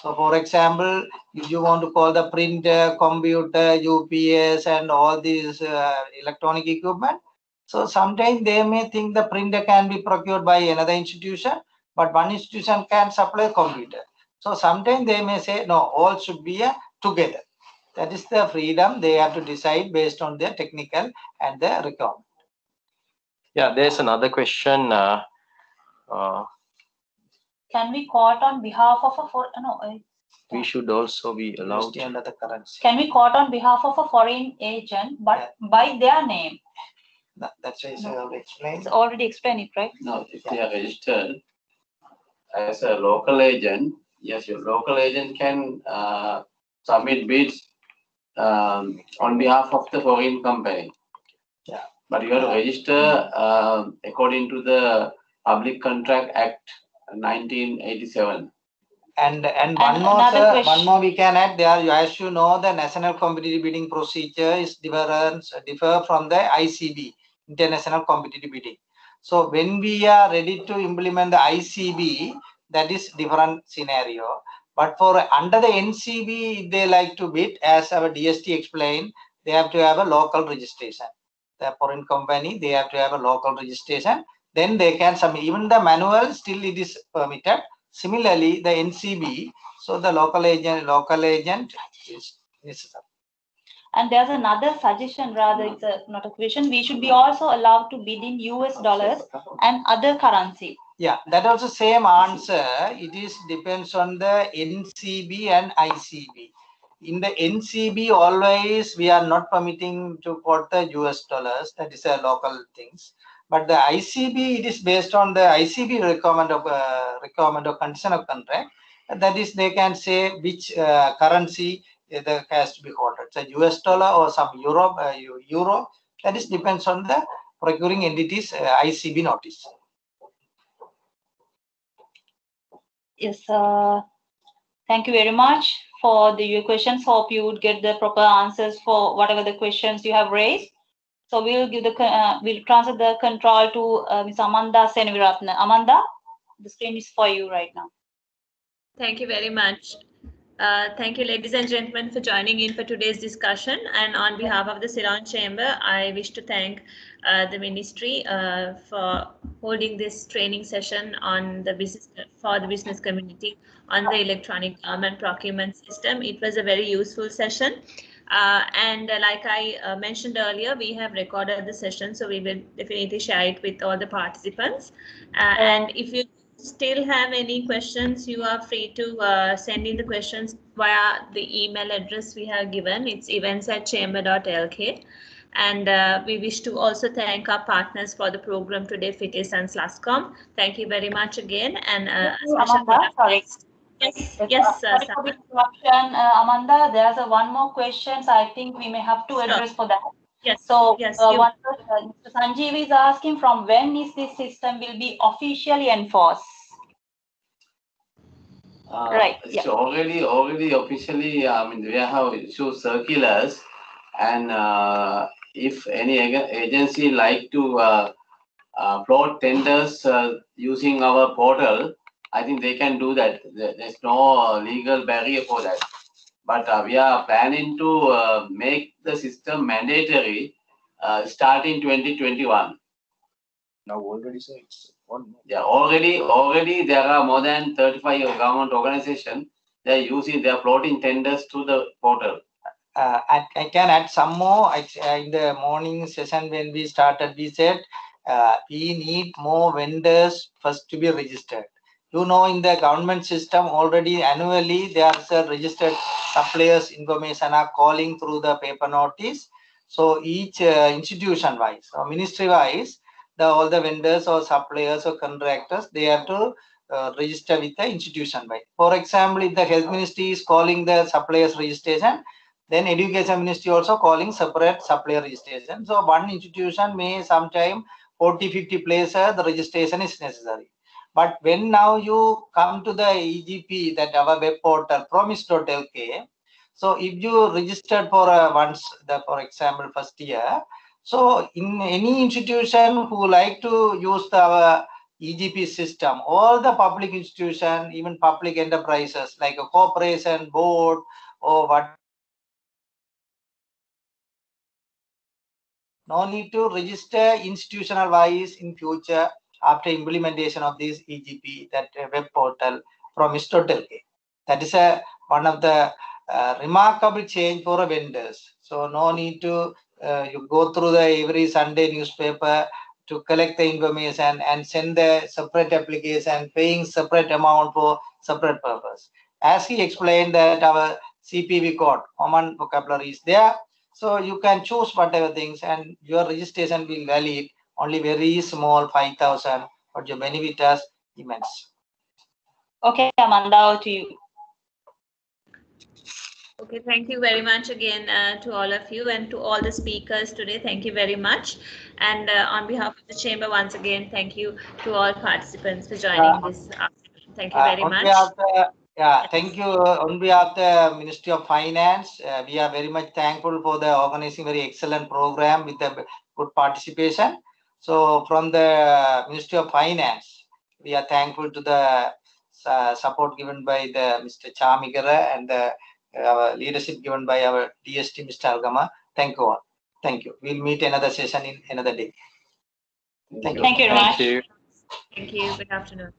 Speaker 5: So, for example, if you want to call the printer, computer, UPS, and all these electronic equipment, so sometimes they may think the printer can be procured by another institution, but one institution can supply computer. So sometimes they may say, no, all should be together. That is the freedom they have to decide based on their technical and their requirement.
Speaker 6: Yeah, there's another question.
Speaker 4: can we quote on behalf of a
Speaker 6: We should also be allowed.
Speaker 5: Under the currency.
Speaker 4: Can we quote on behalf of a foreign agent, but by their name?
Speaker 5: That's why I have explained.
Speaker 4: It's already explained it, right?
Speaker 3: No, if they are registered as a local agent, yes, your local agent can submit bids on behalf of the foreign company.
Speaker 5: Yeah.
Speaker 3: But you have to register according to the Public Contract Act 1987.
Speaker 5: And one more we can add there. As you know, the national competitive bidding procedure is differ from the ICB, International Competitive Bidding. So when we are ready to implement the ICB, that is different scenario. But for under the NCB, if they like to bid, as our DST explained, they have to have a local registration. The foreign company, they have to have a local registration. Then they can submit. Even the manual, still it is permitted. Similarly, the NCB, so the local agent is necessary.
Speaker 4: And there's another suggestion, rather, it's not a question. We should be also allowed to bid in US dollars and other currency.
Speaker 5: Yeah, that also same answer. It is depends on the NCB and ICB. In the NCB, always we are not permitting to quote the US dollars. That is a local things. But the ICB, it is based on the ICB requirement of condition of contract. That is, they can say which currency that has to be quoted. So US dollar or some euro. That is depends on the procuring entities ICB notice.
Speaker 4: Yes. Thank you very much for your questions. Hope you would get the proper answers for whatever the questions you have raised. So we'll give we'll transfer the control to Ms. Amanda Seniviratne. Amanda, the screen is for you right now.
Speaker 1: Thank you very much. Thank you, ladies and gentlemen, for joining in for today's discussion. And on behalf of the Ceylon Chamber, I wish to thank the Ministry for holding this training session on the business community on the electronic government procurement system. It was a very useful session. And like I mentioned earlier, we have recorded the session, so we will definitely share it with all the participants. And if you still have any questions, you are free to send in the questions via the email address we have given. It's events@chamber.lk. And we wish to also thank our partners for the program today, FITIS and SLASCOM. Thank you very much again. And
Speaker 4: Amanda, sorry.
Speaker 1: Yes,
Speaker 4: sorry for the interruption, Amanda. There's one more question, so I think we may have to address for that.
Speaker 1: Yes.
Speaker 4: So
Speaker 1: yes,
Speaker 4: Mr. Sanjeev is asking from when is this system will be officially enforced? Right.
Speaker 3: It's already officially. I mean, we have issued circulars, and if any agency like to float tenders using our portal, I think they can do that. There's no legal barrier for that. But we are planning to make the system mandatory starting 2021.
Speaker 6: Now already, so it's one.
Speaker 3: Yeah, already there are more than 35 government organizations. They are floating tenders to the portal.
Speaker 5: I can add some more. In the morning session when we started, we said we need more vendors first to be registered. You know, in the government system already annually there's a registered suppliers information are calling through the paper notice. So each institution wise or ministry wise, all the vendors or suppliers or contractors, they have to register with the institution wise. For example, if the health ministry is calling the suppliers registration, then education ministry also calling separate supplier registration. So one institution may sometime 40-50 places the registration is necessary. But when now you come to the EGP, that our web portal promise.lk, so if you registered for for example, first year, so in any institution who like to use our EGP system, all the public institution, even public enterprises like a corporation, board, or what, no need to register institutional wise in future after implementation of this EGP, that web portal promise.lk. That is one of the remarkable change for vendors. So no need to you go through the every Sunday newspaper to collect the information and send the separate application, paying separate amount for separate purpose. As he explained that our CPV code, common vocabulary is there. So you can choose whatever things and your registration will valid only very small 5,000, but your benefit is immense.
Speaker 4: Okay, Amanda, to you.
Speaker 1: Okay, thank you very much again to all of you and to all the speakers today. Thank you very much. And on behalf of the Chamber, once again, thank you to all participants for joining this afternoon. Thank you very much.
Speaker 5: Thank you. On behalf of the Ministry of Finance, we are very much thankful for the organizing very excellent program with the good participation. So from the Ministry of Finance, we are thankful to the support given by the Mr. Chamigara and the leadership given by our DST, Mr. Algama. Thank you all. Thank you. We'll meet another session in another day. Thank you.
Speaker 4: Thank you very much.
Speaker 1: Thank you. Good afternoon.